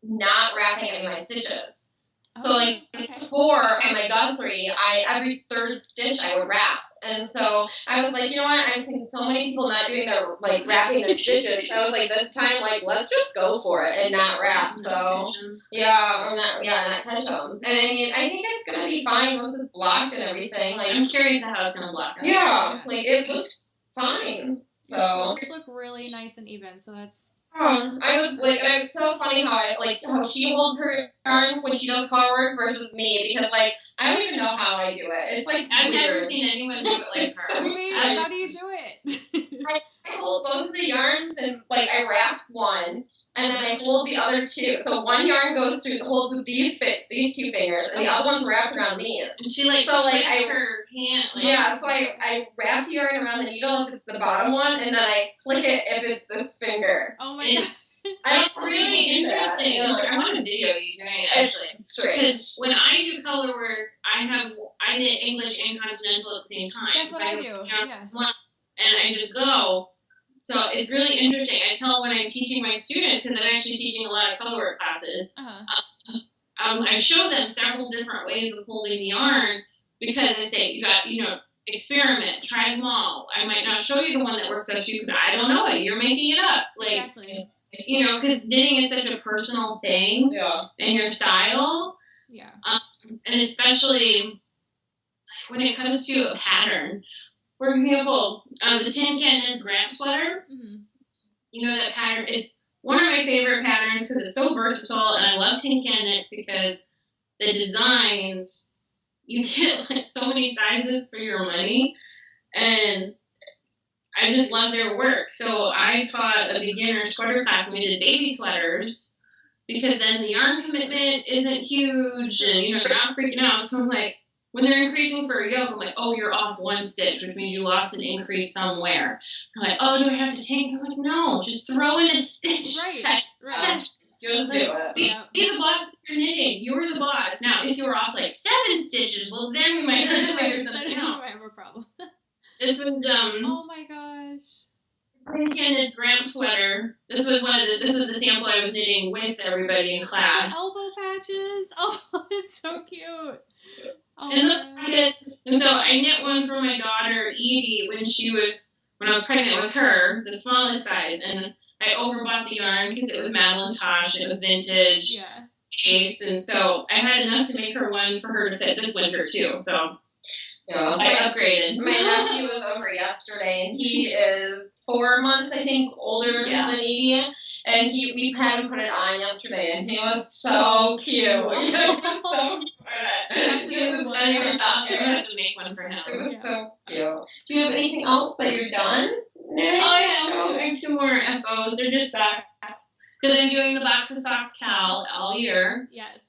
not wrapping any of my stitches. So before on my Guthrie, every third stitch I would wrap. And so I was like, you know what? I'm seeing so many people not doing their wrapping their stitches. So I was like, this time, let's just go for it and not wrap. So not catch them. And I mean, I think it's gonna be fine once it's blocked and everything. I'm curious how it's gonna block. It looks fine. So it looks really nice and even. So that's. It's so funny how she holds her yarn when she does color work versus me, because I don't even know how I do it. It's I've weird. never seen anyone do it like her. How do you do it? I hold both of the yarns and I wrap one, and then I hold the other two. So one yarn holds with these two fingers, and the other one's wrapped around these. And she twists her hand. So I wrap the yarn around the needle if it's the bottom one, and then I flick it if it's this finger. Oh my god. It's really interesting. I want to video you doing it, actually. Because when I do color work, I knit English and Continental at the same time. That's what I do. And I just go. So it's really interesting. I tell when I'm teaching my students, because I'm actually teaching a lot of color work classes, I show them several different ways of holding the yarn, because I say, you got, experiment, try them all. I might not show you the one that works best for you, because I don't know it. You're making it up. Exactly. you know, because knitting is such a personal thing. Yeah. And your style. Yeah. And especially when it comes to a pattern. For example, the Tin Can Knits Gramp sweater. Mm-hmm. You know that pattern? It's one of my favorite patterns because it's so versatile, and I love Tin Can Knits because the designs, you get like so many sizes for your money, and I just love their work. So I taught a beginner sweater class, and we did baby sweaters because then the yarn commitment isn't huge, and you know you're not freaking out. So I'm like, when they're increasing for a yoke, I'm like, oh, you're off one stitch, which means you lost an increase somewhere. I'm like, oh, do I have to take? I'm like, no, just throw in a stitch. Right. Just do it. Be the boss if you're knitting. You're the boss. Now, if you were off like 7 stitches, well, then we might have to figure something out. might have a problem. This was oh my gosh. Knits Gramp sweater. This was the sample I was knitting with everybody in class. The elbow patches. Oh, it's so cute. Oh, And so I knit one for my daughter Edie when I was pregnant with her, the smallest size, and I overbought the yarn because it was Madeline Tosh, it was vintage case, and so I had enough to make her one for her to fit this winter too. So I upgraded. My nephew was over yesterday, and he is 4 months, I think, older than Edie, and we had him put it on yesterday, and he was so cute. He was so cute. I have to make one for him. It was so cute. Do you have anything else that you're done? Oh, yeah, I have 2 more FOs. They're just socks. Because I'm doing the Box of Socks Cal all year. Yes.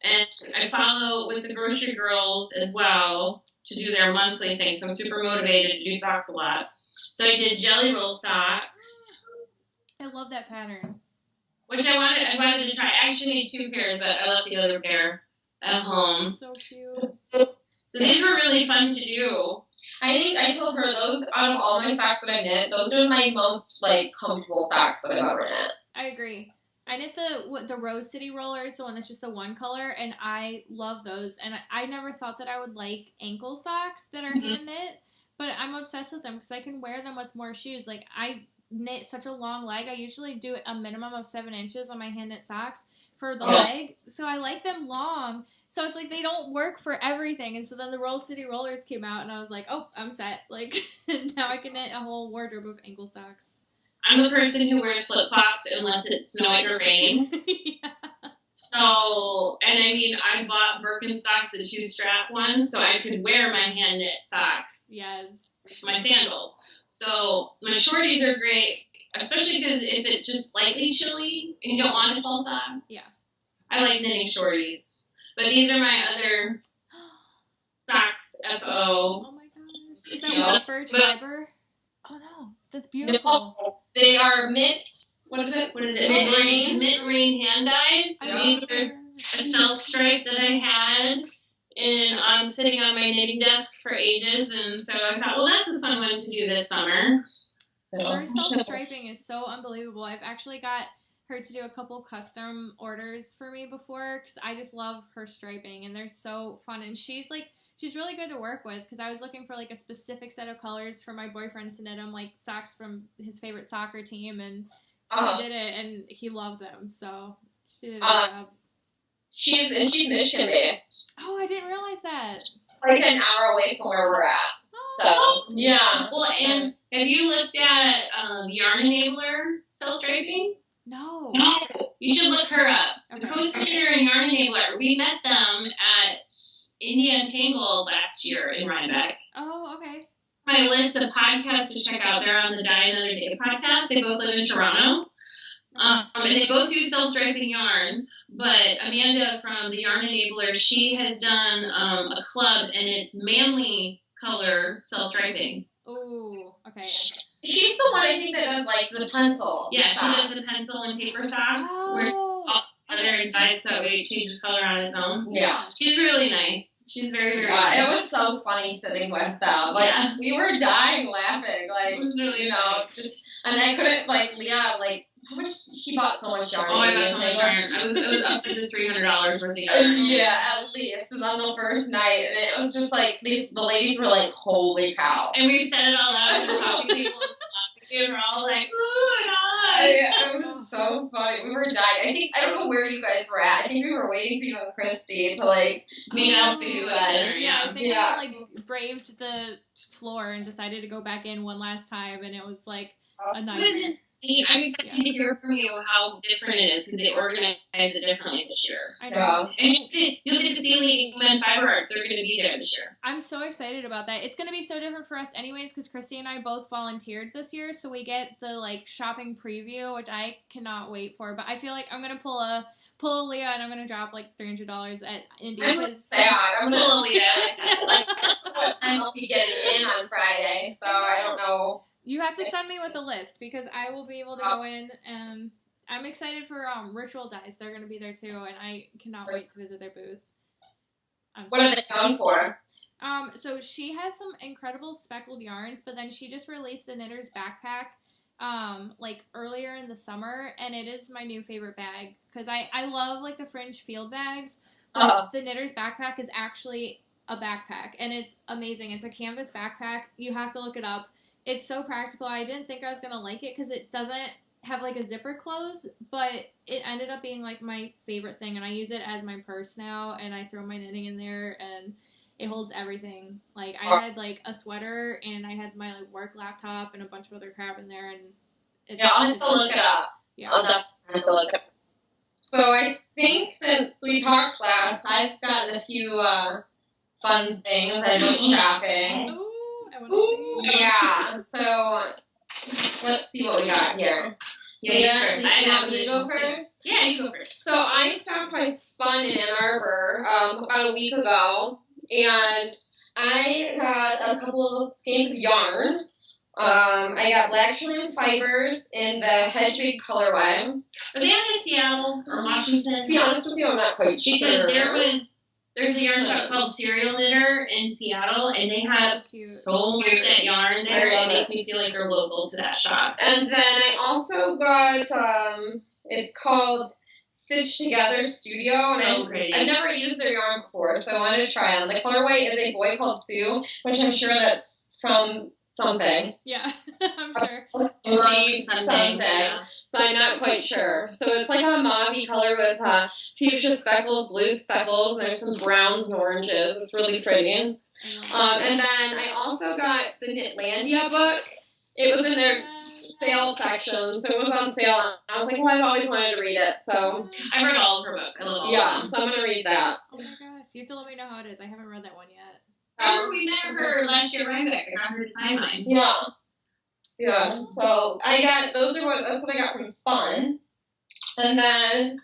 And I follow with the Grocery Girls as well to do their monthly thing. So I'm super motivated to do socks a lot. So I did Jelly Roll socks. I love that pattern. Which I wanted to try. I actually made 2 pairs, but I left the other pair at home. So cute. So these were really fun to do. I think I told her those, out of all my socks that I knit, those are my most, like, comfortable socks that I've ever knit. I agree. I knit the Rose City rollers, the one that's just the one color, and I love those. And I never thought that I would like ankle socks that are hand knit, but I'm obsessed with them because I can wear them with more shoes. Like, I knit such a long leg. I usually do a minimum of 7 inches on my hand knit socks for the leg, so I like them long. So it's like they don't work for everything. And so then the Rose City rollers came out, and I was like, oh, I'm set. Like, now I can knit a whole wardrobe of ankle socks. I'm the person who wears flip-flops unless it's snowing or raining. So, and I mean, I bought Birkenstocks, the 2-strap ones, so I could wear my hand-knit socks. Yes. My sandals. So, my shorties are great, especially because if it's just slightly chilly and you don't want a tall sock. Yeah. I like knitting shorties. But these are my other socks, FO. Oh my gosh. Is that Leopard fiber? Oh no, that's beautiful. No, they are mint. What is it? Mint rain hand dyes. So these are a self stripe that I had, and I'm sitting on my knitting desk for ages, and so I thought, well, that's a fun one to do this summer. Her self striping is so unbelievable. I've actually got her to do a couple custom orders for me before because I just love her striping, and they're so fun. And she's really good to work with because I was looking for like a specific set of colors for my boyfriend to knit him, like socks from his favorite soccer team, and she did it, and he loved them. So she did a good job. She's Michigan based. Oh, I didn't realize that. Like an hour away from where we're at. So yeah. Well, and have you looked at Yarn Enabler self striping? No. You should look her up. Okay. The co-spinner and Yarn Enabler. We met them at India Untangled last year in Rhinebeck. Oh, okay. My list of podcasts to check out. They're on the Die Another Day podcast. They both live in Toronto. And they both do self-striping yarn. But Amanda from the Yarn Enabler, she has done a club, and it's manly color self-striping. Oh, okay. She's the one I think that does like the pencil. Yeah, she does the pencil and paper socks. Where all together and dyes so it changes color on its own. Yeah. She's really nice. She's very, very nice. It was so funny sitting with them. Like, we were dying laughing. Like, it was really just, and I couldn't, like, Leah, like, how much, she bought so much yarn. Oh, I bought so much yarn. It was up to $300 worth of yarn. Yeah, at least. It was on the first night, and it was just like, the ladies were like, holy cow. And we said it all out at the coffee table. We were all like, ooh, and It was so funny. We were dying. I don't know where you guys were at. I think we were waiting for you and Christy to like meet us to do that. Yeah, I think we like braved the floor and decided to go back in one last time, and it was like a nightmare. It was insane. I'm excited to hear from you how different it is because they organized it differently this year. I know. And you'll get to see Leading Men Fiber Arts. They're going to be there this year. I'm so excited about that. It's going to be so different for us anyways because Christy and I both volunteered this year, so we get the like shopping preview, which I cannot wait for. But I feel like I'm going to pull a Leah and I'm going to drop like $300 at India. I'm sad. I'm going to pull a Leah. Like, I'll be getting in on Friday, so I don't know. You have to send me with a list because I will be able to go in, and I'm excited for Ritual Dyes. They're going to be there too, and I cannot wait to visit their booth. What are they known for? So she has some incredible speckled yarns, but then she just released the Knitter's Backpack like earlier in the summer, and it is my new favorite bag because I love like the fringe field bags, but the Knitter's Backpack is actually a backpack, and it's amazing. It's a canvas backpack. You have to look it up. It's so practical. I didn't think I was going to like it because it doesn't have like a zipper close, but it ended up being like my favorite thing, and I use it as my purse now, and I throw my knitting in there, and it holds everything. Like I had like a sweater, and I had my like work laptop and a bunch of other crap in there, and I'll have to look it up. Yeah, I'll definitely have to look it up. So I think since we talked last, I've gotten a few fun things. I went shopping. Yeah, so let's see what we got here. Yeah, do you go first? Yeah, you go first. So I stopped by Spun in Ann Arbor about a week ago, and I got a couple of skeins of yarn. I got black Chilean fibers in the Hedgehog colorway. Are they out of Seattle or Washington? To be honest with you, I'm not quite sure. Because there's a yarn shop called Serial Knitter in Seattle, and they have so much that yarn there. It makes me feel like they're local to that shop. And then I also got, it's called Stitch Together Studio, and I've never used their yarn before, so I wanted to try them. The colorway is a boy called Sue, which I'm sure that's from something. Yeah, I'm sure. Something. Yeah. So I'm not quite sure. So it's like a mauve color with fuchsia speckles, blue speckles, and there's some browns and oranges. It's really pretty. And then I also got the Knitlandia book. It was in their sale section, so it was on sale. And I was like, well, I've always wanted to read it. So I read all of her books. I love all of them. So I'm going to read that. Oh my gosh. You have to let me know how it is. I haven't read that one yet. Remember we met her last year at Rhinebeck. I got her to sign mine. Yeah, so I got, that's what I got from Spun. And then,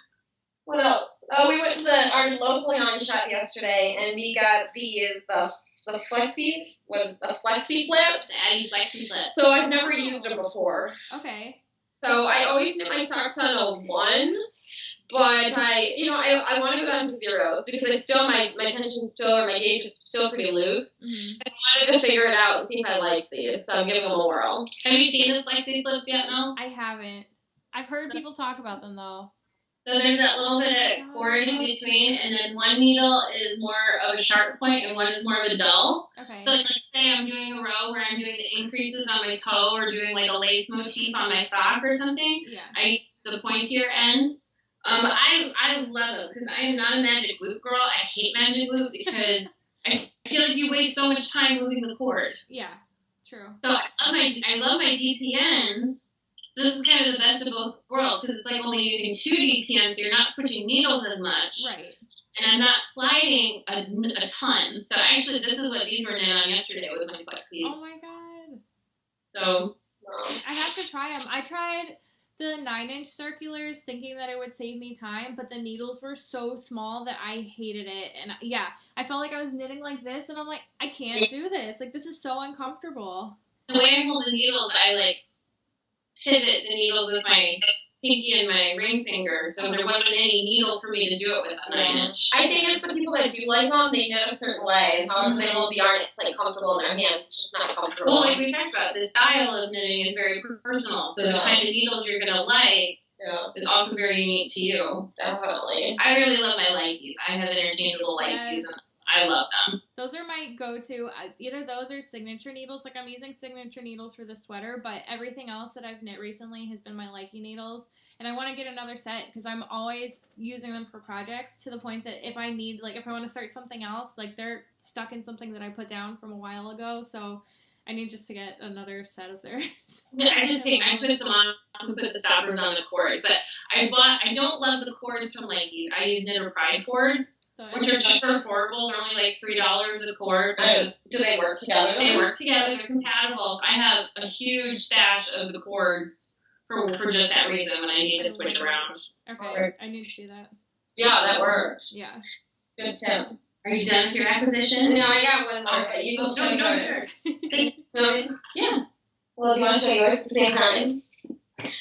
what else? Oh, we went to our local yarn shop yesterday, and we got these, the Flexi flips. The Addy Flexi flips. So I've never used them before. Okay. So I always knit my socks on a 1, but I want to go down to zeros because I still, my tension's still, or my gauge is still pretty loose. Mm-hmm. I wanted to figure it out and see if I liked these, so I'm giving them a whirl. Have you seen the Flexi flips yet, Mel? I haven't. I've heard people talk about them, though. So there's that little bit of cord in between, and then one needle is more of a sharp point and one is more of a dull. Okay. So like, let's say I'm doing a row where I'm doing the increases on my toe or doing like a lace motif on my sock or something. Yeah. I use the pointier end. I love it because I am not a magic loop girl. I hate magic loop because I feel like you waste so much time moving the cord. Yeah, true. So I love my DPNs. So this is kind of the best of both worlds because it's like only using 2 DPNs, so you're not switching needles as much. Right. And I'm not sliding a ton. So actually, this is what these were knit on yesterday was my Flexies. Oh my god. So I have to try them. I tried the 9-inch circulars thinking that it would save me time, but the needles were so small that I hated it. And yeah, I felt like I was knitting like this, and I'm like, I can't do this. Like, this is so uncomfortable. The way I hold the needles, I like pivot the needles with my pinky and my ring finger, so there wasn't any needle for me to do it with a 9-inch. I think it's the people that do like them, they knit a certain way. However they hold the yarn, it's like comfortable in their hands. It's just not comfortable. Well, like we talked about, the style of knitting is very personal, so the kind of needles you're going to like is also very unique to you. Definitely. I really love my lighties. I have interchangeable lighties. Yes. I love them. Those are my go-to. Either those or signature needles. Like, I'm using signature needles for the sweater, but everything else that I've knit recently has been my Likey needles. And I want to get another set because I'm always using them for projects to the point that if I need, like, if I want to start something else, like, they're stuck in something that I put down from a while ago. So I need just to get another set of theirs. Yeah, I just put some on and put the stoppers on the cords. But I don't love the cords from Likey's. I use Knit Pride cords, which are super affordable. They're only like $3 a cord. Do they work together? They work together. They're compatible. So I have a huge stash of the cords for just that reason when I need to switch around. Okay, I need to do that. Yeah, that works. Yeah. Good tip. Are you done with your acquisition? No, I got one more, but you can show yours. Yeah. Well, do you want to show yours at the same time?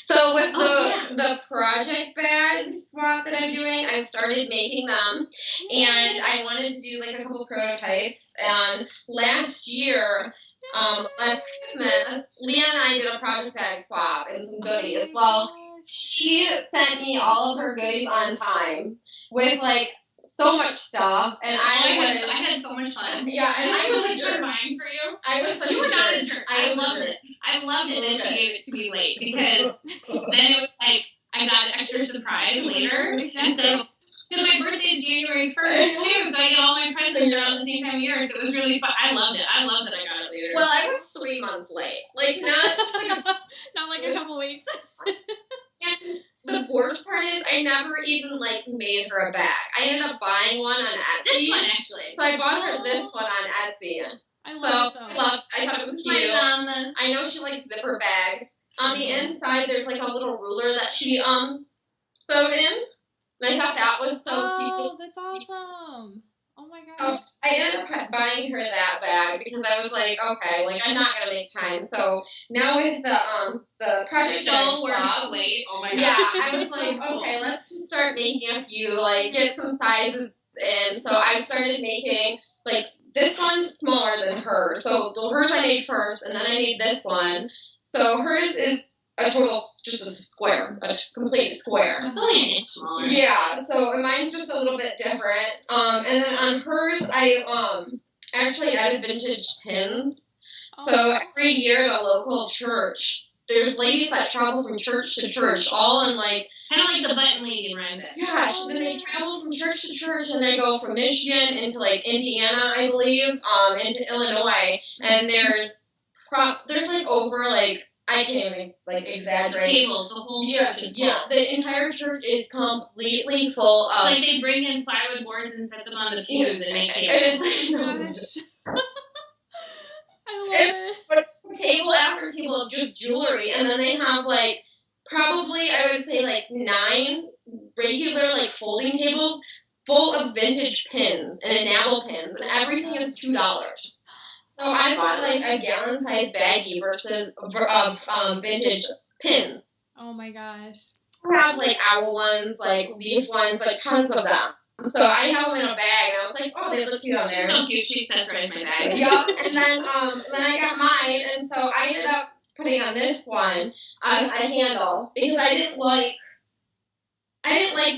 So with the project bag swap that I'm doing, I started making them, and I wanted to do like a couple prototypes. And last year, last Christmas, Leah and I did a project bag swap and some goodies. Well, she sent me all of her goodies on time with like so much stuff, and I had so much fun. Yeah, and I was like trying buying for you. I was like, you were not a jerk. I loved it. I loved it that she gave it to me late because then it was like I got an extra surprise later. Exactly. Because my birthday is January 1st too, so I get all my presents around the same time of year. So it was really fun. I loved it. I love that I got it later. Well, I was 3 months late. Like not just like not like a couple weeks. And the worst part is I never even like made her a bag. I ended up buying one on Etsy. This one actually. So I bought her this one on Etsy. I thought it was cute. I know she likes zipper bags. On the inside there's like a little ruler that she sewed in. And I thought that was so cute. Oh, that's awesome. Oh my gosh. So I ended up buying her that bag because I was like, okay, like I'm not gonna make time. So now with the project so worth the wait. Oh my gosh. Yeah, I was like, okay, let's just start making a few, like get some sizes in. So I started making like this one's smaller than hers. So hers I made first, and then I made this one. So hers is a total, just a square, a complete square. It's only an inch smaller. Yeah, so mine's just a little bit different. And then on hers, I actually added vintage pins. So every year at a local church, there's ladies that travel from church to church, all in like... Kind of like the button lady in Rhinebeck. Yeah, then they travel from church to church, and they go from Michigan into like Indiana, I believe, into Illinois. And there's like over like... I can't even, like, exaggerate. Tables, the whole church is full. Yeah, the entire church is completely full of... It's like they bring in plywood boards and set them on the pews and make tables. I love it. But table after table of just jewelry, and then they have, like, probably, I would say, like, 9 regular, like, folding tables full of vintage pins and enamel pins, and everything is $2. So I bought like a gallon-sized baggie of vintage pins. Oh my gosh. I have like owl ones, like leaf ones, like tons of them. So I have them in a bag, and I was like, oh, they look cute on there. So cute. She says right in my bag. Yep. And then I got mine, and so I ended up putting on this one a handle because I didn't like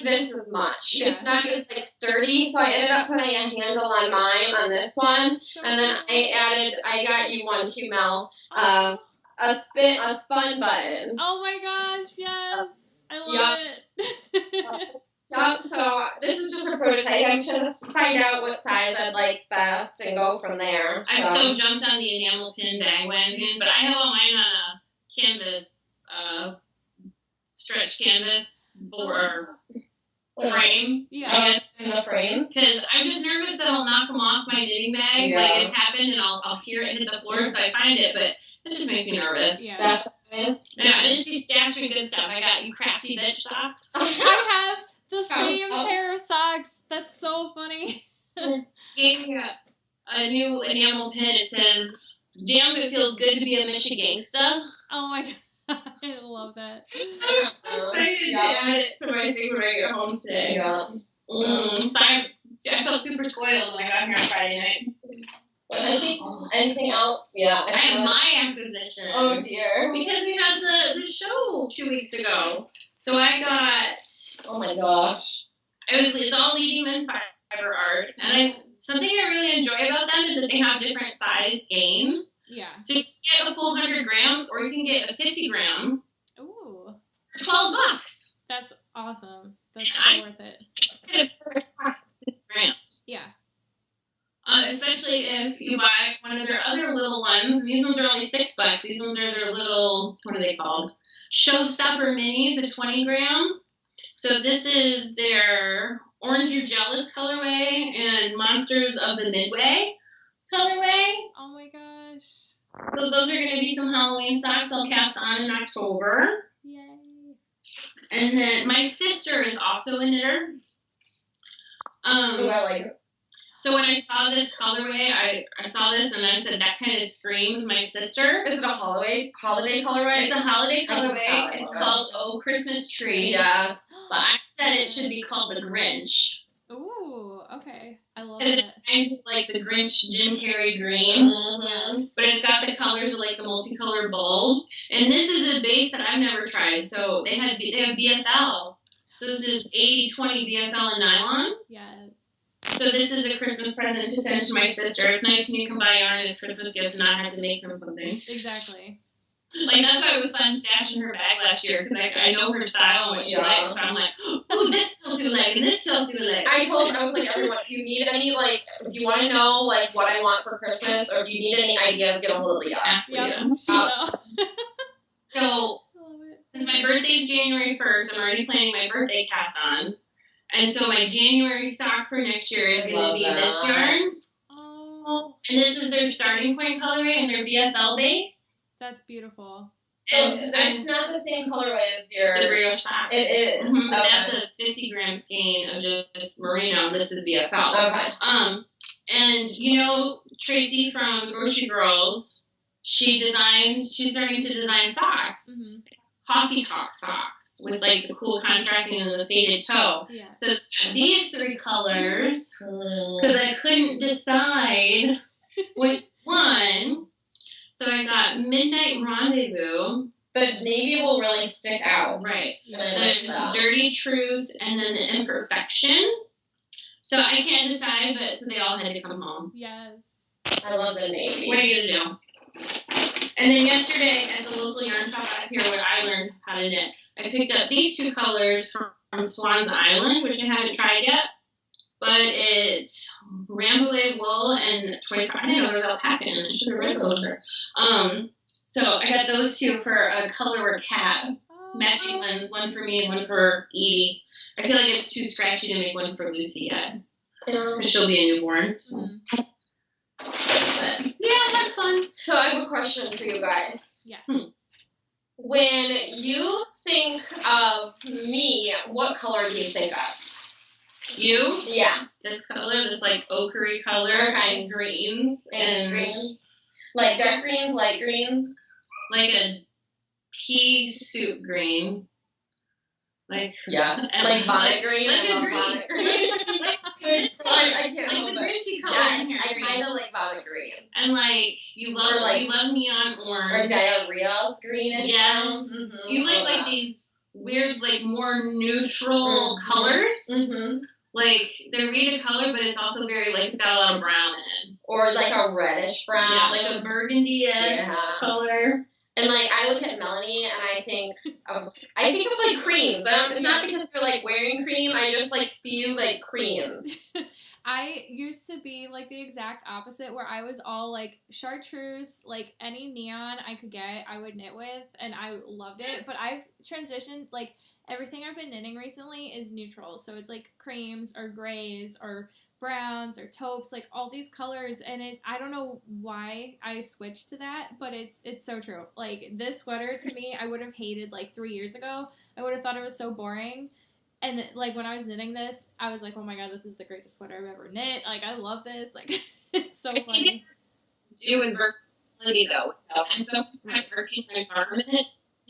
this as much. Yeah. It's not as like sturdy, so I ended up putting a handle on mine on this one, and then I got you one too, Mel, a spun button. Oh my gosh, yes, I love it. Yep. So this is just a prototype. I'm trying to find out what size I'd like best and go from there. I've so jumped on the enamel pin bag wagon, but I have all mine on a canvas, stretch canvas. Or frame. Yeah. In the frame. Because I'm just nervous that I'll knock them off my knitting bag. Yeah. Like it's happened and I'll hear it hit the floor so I find it, but it just makes me nervous. Yeah. That's yeah. And then she stashed me good stuff. I got you crafty bitch socks. I have the same pair of socks. That's so funny. Gave me a new enamel pin. It says, "Damn, it feels good to be a Michigangsta." Oh my god. I love that. I'm excited to add it to my thing when I get home today. Yeah. So I felt super spoiled when I got here on Friday night. But I think anything else? Yeah. I have my acquisition. Oh dear. Because we had the show 2 weeks ago. So I got... Oh my gosh. It's all leading in fiber art. And something I really enjoy about them is that they have different size skeins. Yeah. So you can get a full 100 grams, or you can get a 50 gram Ooh. for $12. That's awesome. That's so worth it. Get a box of 50 grams. Yeah. Especially if you buy one of their other little ones. These ones are only $6. These ones are their little, what are they called? Showstopper minis, a 20 gram. So this is their Orange You're Jealous colorway and Monsters of the Midway colorway. Oh my gosh. So those are going to be some Halloween socks I'll cast on in October. Yay. And then my sister is also a knitter. I like. So when I saw this colorway, I saw this and I said, that kind of screams my sister. Is it a holiday colorway? It's a holiday Oh, colorway. solid. It's called Oh Christmas Tree. Yes. But I said it should be called the Grinch. Ooh, okay. I love Because it. it reminds me of like the Grinch Jim Carrey green. Mm-hmm. But it's got the colors of like the multicolored bulbs. And this is a base that I've never tried. So they have BFL. So this is 80/20 BFL and nylon. Yes. So this is a Christmas present to send to my sister. It's nice when you can buy yarn this Christmas gift and not have to make them something. Exactly. Like, that's why it was fun stashing her bag last year, because I know her style and what she likes. So I'm like, oh, this tells you like, and this tells you like. I was like, everyone, if you need any, like, if you want to know, like, what I want for Christmas, or if you need any ideas, get a hold of Leah. Ask Yep. Leah. She will. So, I love it. since my birthday's January 1st, I'm already planning my birthday cast-ons. And so my January sock for next year is going to be this yarn. Oh, And this is their starting point colorway and their BFL base. that's beautiful. And it's not the same colorway as your... The brioche sock. It is. Mhm, Okay. That's a 50 gram skein of just merino. This is BFL. Okay. And you know Tracy from the Grocery Girls, she's starting to design socks. Mm-hmm. Coffee talk socks with like the cool contrasting and the faded toe. Yeah. So these three colors, because I couldn't decide which one. So I got Midnight Rendezvous. The navy will really stick out. Right. And I like The that. Dirty Truth and then the Imperfection. So I can't decide, but so they all had to come home. Yes. I love the navy. What are you gonna do? And then yesterday at the local yarn shop out here where I learned how to knit, I picked up these two colors from Swan's Island, which I haven't tried yet. But it's Rambouillet wool and 25. I didn't know there was alpaca in it. I should have read closer. So I got those two for a color cat. Oh. Matching ones, one for me and one for Edie. I feel like it's too scratchy to make one for Lucy yet. Because she'll be a newborn. So. Mhm. But yeah, that's fun. So I have a question for you guys. Yeah. When you think of me, what color do you think of? You? Yeah. This color, this like ochre color, Okay. and greens, And greens? Like dark greens, light greens? like a pea soup green. Like Yes. And Like bonnet green? like I a love green. bonnet green. I can't like help the it. Grinchy color Yes, in here. I kind of like bonnet green. And like you love Or, like- neon Or orange. diarrhea greenish. Yes. Mm-hmm. You like these weird, like more neutral colors. Mm-hmm. Like they're Rita color, but it's also very like it's got a lot of brown in it. Or like a reddish brown. Yeah, like a burgundy-esque Yeah. color. And like I look at Melanie and I think of like creams. It's not because they're like wearing cream. I just like see you like creams. I used to be like the exact opposite, where I was all like chartreuse, like any neon I could get, I would knit with, and I loved it. But I've transitioned, like everything I've been knitting recently is neutral, so it's like creams or grays or browns or taupes, like all these colors, and I don't know why I switched to that, but it's so true. Like this sweater to me, I would have hated like 3 years ago. I would have thought it was so boring. And, like, when I was knitting this, I was like, oh, my God, this is the greatest sweater I've ever knit. Like, I love this. Like, it's so funny. Do with versatility though, and so working in a garment,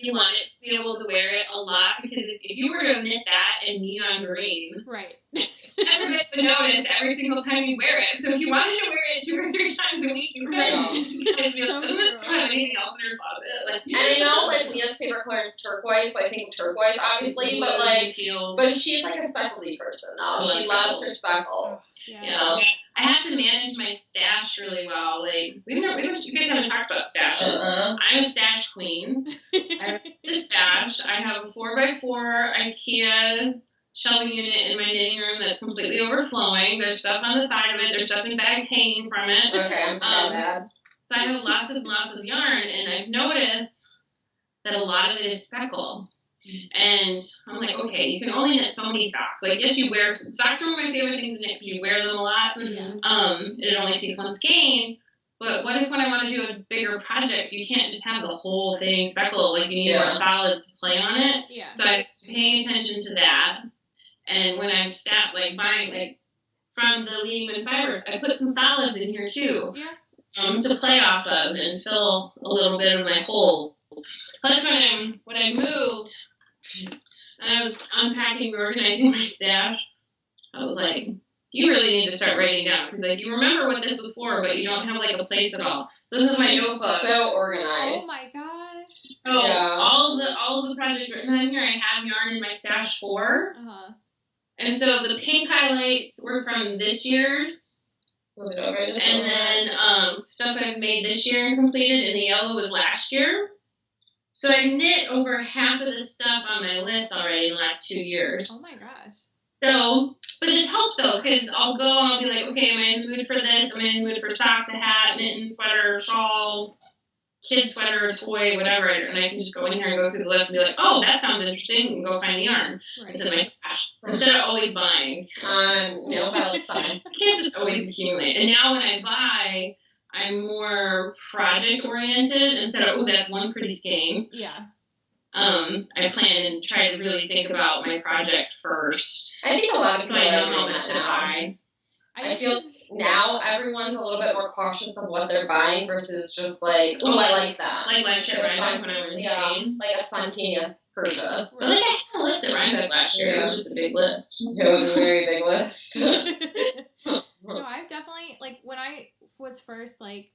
you want it to be able to wear it a lot, because if you were to knit that in neon green, right. everybody would notice every single time you wear it. So if you wanted to wear it 2 or 3 times a week, you couldn't. Because you So don't have anything else in your closet. Like, And I know, like, Leah's favorite color is turquoise, so I think turquoise, obviously, but, like, but she's, like, a speckly person, though. She loves her speckles. Yeah. you know, I have to manage my stash really well. Like, you guys haven't talked about stashes. I'm a stash queen. I have a stash. I have a 4x4 IKEA shelving unit in my knitting room that's completely overflowing. There's stuff on the side of it. There's stuff in bags hanging from it. Okay, I'm bad. So I have lots and lots of yarn, and I've noticed that a lot of it is speckle. And I'm like, okay, you can only knit so many socks. Like, yes, you wear socks are one of my favorite things to knit because you wear them a lot. It only takes one skein. But what if when I want to do a bigger project, you can't just have the whole thing speckle? Like, you need more solids to play on it. Yeah. So I'm paying attention to that. And when I'm buying, like, from the Leading Wind Fibers, I put some solids in here too. Yeah. To play off of and fill a little bit of my holes. Plus, when I moved and I was unpacking, reorganizing my stash, I was like, you really need to start writing down, because, like, you remember what this was for, but you don't have, like, a place at all. So this is my notebook. So organized. Oh my gosh. So all of the projects written on here, I have yarn in my stash for. And so the pink highlights were from this year's. And then stuff I've made this year and completed, and the yellow was last year. So I've knit over half of the stuff on my list already in the last 2 years. Oh my gosh. So, but it helps though, because I'll go and I'll be like, okay, am I in the mood for this? Am I in the mood for socks, a hat, mitten, sweater, shawl, kid sweater, toy, whatever. And I can just go in here and go through the list and be like, oh, that sounds interesting, and go find the yarn. Right. It's in my stash. Instead of always buying. That's fine. I can't just always accumulate. And now when I buy, I'm more project oriented instead of, oh, that's one pretty skein. Yeah. I plan and try to really think about my project first. I think a lot of people I know are how doing much that to now. buy. I feel now everyone's a little bit more cautious of what they're buying versus just like, oh, I like that. Like last year, It's Rhinebeck, when I was in Shane. like a spontaneous purchase. But like, I had a list at Rhinebeck last year. It was just a big list. It was a very big list. No, I've definitely, like, when I was first, like,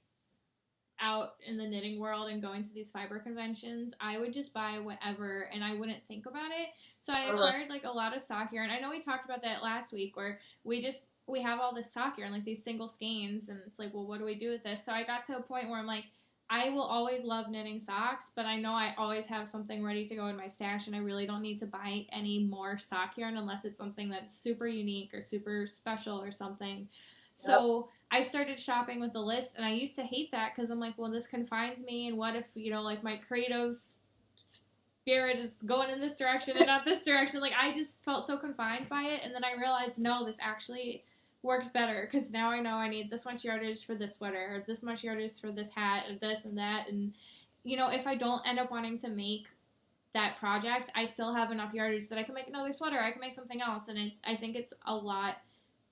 out in the knitting world and going to these fiber conventions, I would just buy whatever and I wouldn't think about it. So I acquired, like, a lot of sock yarn. I know we talked about that last week, where we have all this sock yarn, like these single skeins, and it's like, well, what do we do with this? So I got to a point where I'm like, I will always love knitting socks, but I know I always have something ready to go in my stash, and I really don't need to buy any more sock yarn unless it's something that's super unique or super special or something. So I started shopping with a list, and I used to hate that because I'm like, well, this confines me, and what if, you know, like, my creative spirit is going in this direction and not this direction? Like, I just felt so confined by it, and then I realized, no, this actually works better, because now I know I need this much yardage for this sweater, or this much yardage for this hat, or this and that, and, you know, if I don't end up wanting to make that project, I still have enough yardage that I can make another sweater, I can make something else, and I think it's a lot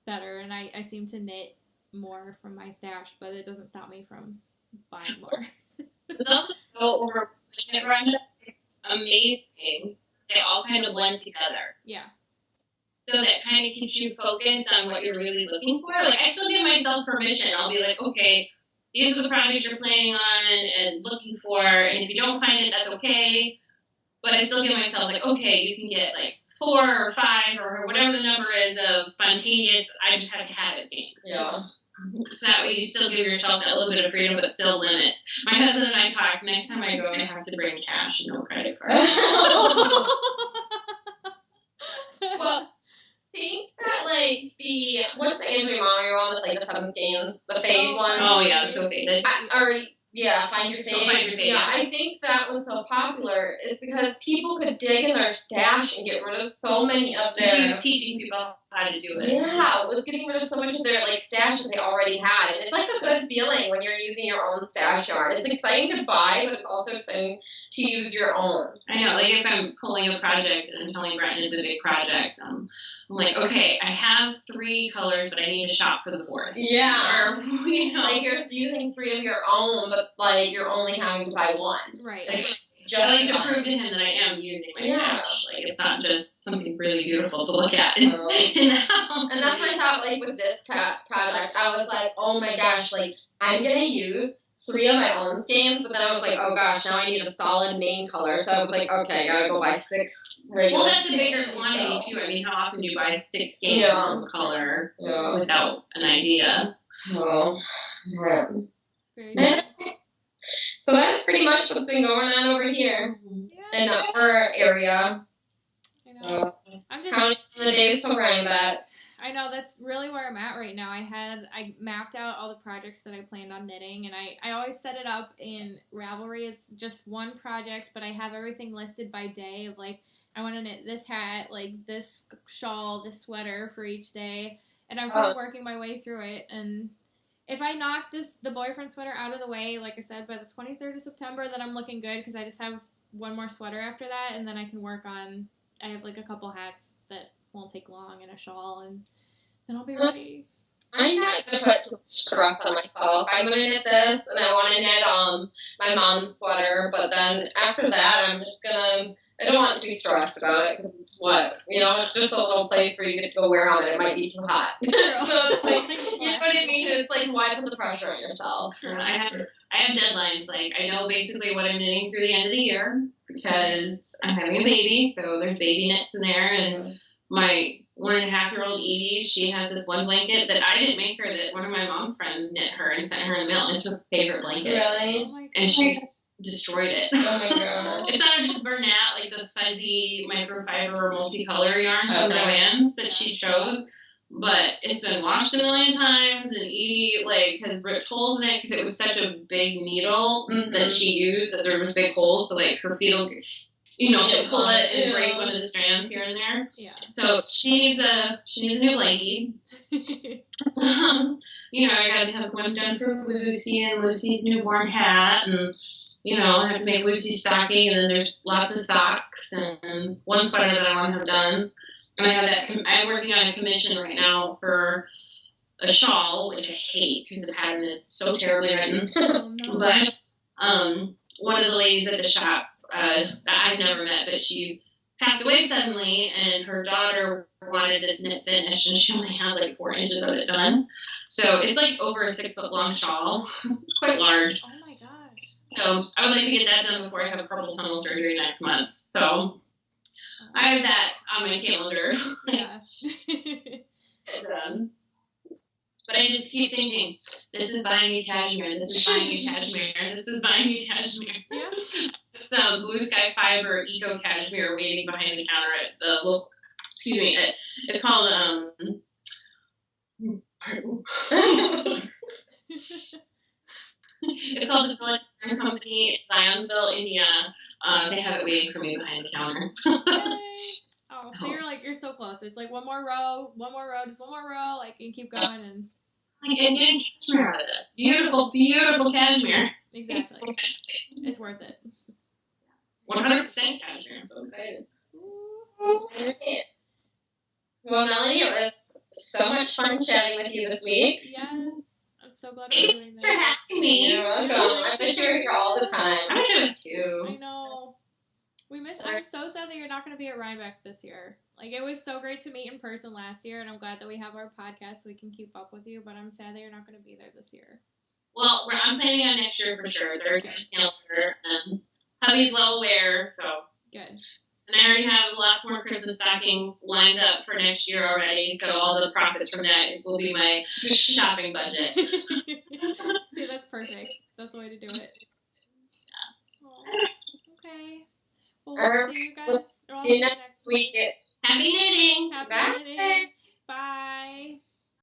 better, and I seem to knit more from my stash, but it doesn't stop me from buying more. It's also so overwhelming at Rhinebeck. It's amazing. They all kind of blend together. Yeah. So that kind of keeps you focused on what you're really looking for. Like, I still give myself permission. I'll be like, okay, these are the projects you're planning on and looking for, and if you don't find it, that's okay. But I still give myself, like, okay, you can get, like, 4 or 5 or whatever the number is of spontaneous, I just have to have it things. Yeah. So that way you still give yourself that little bit of freedom, but still limits. My husband and I talked, next time I go, I have to bring cash and no credit card. Well, I think that, like, what's the Andrea Mowry one with, like, the 7 skeins? The fade one? Oh, yeah, so faded. Find Your Fade. Yeah, I think that was so popular is because people could dig in their stash and get rid of so many of their... She was teaching people how to do it. Yeah, it was getting rid of so much of their, like, stash that they already had. And it's, like, a good feeling when you're using your own stash yarn. It's exciting to buy, but it's also exciting to use your own. I know, like, if I'm pulling a project and I'm telling Brenton it's a big project, I'm like, okay, I have 3 colors, but I need to shop for the 4th. Yeah. Or, you know. Like, you're using 3 of your own, but, like, you're only having to buy 1. Right. Like, I like to prove to him that I am using my stash. Like, it's not just something really beautiful to look at in the house. And that's what I thought, like, with this project. I was like, oh my gosh, like, I'm going to use 3 of my own skeins, but then I was like, oh gosh, now I need a solid main color. So I was like, okay, I gotta go buy 6 regular. Well, that's a bigger quantity too. I mean, how often do you buy 6 skeins of color without an idea? Well, Very good. so that's pretty much what's been going on over here in our area. I know. I'm just Counting the days till Rhinebeck. I know, that's really where I'm at right now. I mapped out all the projects that I planned on knitting, and I always set it up in Ravelry. It's just one project, but I have everything listed by day of, like, I want to knit this hat, like, this shawl, this sweater for each day, and I'm kind of working my way through it. And if I knock the boyfriend sweater out of the way, like I said, by the 23rd of September, then I'm looking good, because I just have one more sweater after that, and then I can work on, I have, like, a couple hats that won't take long and a shawl, and then I'll be ready. I'm not going to put too much stress on myself. I'm going to knit this, and I want to knit my mom's sweater, but then after that, I'm just going to, I don't want to be stressed about it, because it's it's just a little place where you get to go wear on it. It might be too hot. So it's like, you know what I mean? It's like, why put the pressure on yourself? True. I have deadlines. Like, I know basically what I'm knitting through the end of the year, because I'm having a baby, so there's baby knits in there, and my 1.5-year-old Edie, she has this one blanket that I didn't make her, that one of my mom's friends knit her and sent her in the mail, and it's her favorite blanket. Really? Oh, and she destroyed it. Oh my god. It's not just Bernat, like the fuzzy microfiber multicolor yarn from Joann's that she chose, but it's been washed a million times, and Edie, like, has ripped holes in it because it was such a big needle that she used that there was big holes, so, like, her feet will, she'll pull it and break one of the strands here and there. Yeah. So she needs a new blankie. I gotta have one done for Lucy and Lucy's newborn hat, and I have to make Lucy's stocking, and then there's lots of socks and one sweater that I want to have done. And I have that. I'm working on a commission right now for a shawl, which I hate because the pattern is so terribly written. Oh, no. But one of the ladies at the shop that I've never met, but she passed away suddenly, and her daughter wanted this knit finish, and she only had like 4 inches of it done. So it's like over a 6-foot long shawl. It's quite large. Oh my gosh. So I would like to get that done before I have a carpal tunnel surgery next month. So I have that on my calendar. Yeah. But I just keep thinking, this is buying me cashmere, this is buying me cashmere, this is buying me cashmere. Yeah. Some blue sky fiber eco cashmere waiting behind the counter at the local, it's called, it's called the Village Yarn Company, Zionsville, Indiana. They have it waiting for me behind the counter. Oh, so you're so close. It's like one more row, just one more row. Like, you keep going and getting cashmere out of this. Beautiful, beautiful cashmere. Exactly. It's worth it. 100% cashmere. I'm so excited. Well, Melanie, it was so much fun chatting with you this week. Yes. I'm so glad we're doing this. Thanks for having me. You're welcome. I wish you were here all the time. I wish I was too. I know. I'm so sad that you're not going to be at Rhinebeck this year. Like, it was so great to meet in person last year, and I'm glad that we have our podcast so we can keep up with you, but I'm sad that you're not going to be there this year. Well, I'm planning on next year for sure. It's already on the calendar, and hubby's well aware, so. Good. And I already have lots more Christmas stockings lined up for next year already, so all the profits from that will be my shopping budget. See, that's perfect. That's the way to do it. Yeah. Okay. Well, we'll see you guys See you next week. Happy knitting! Happy knitting!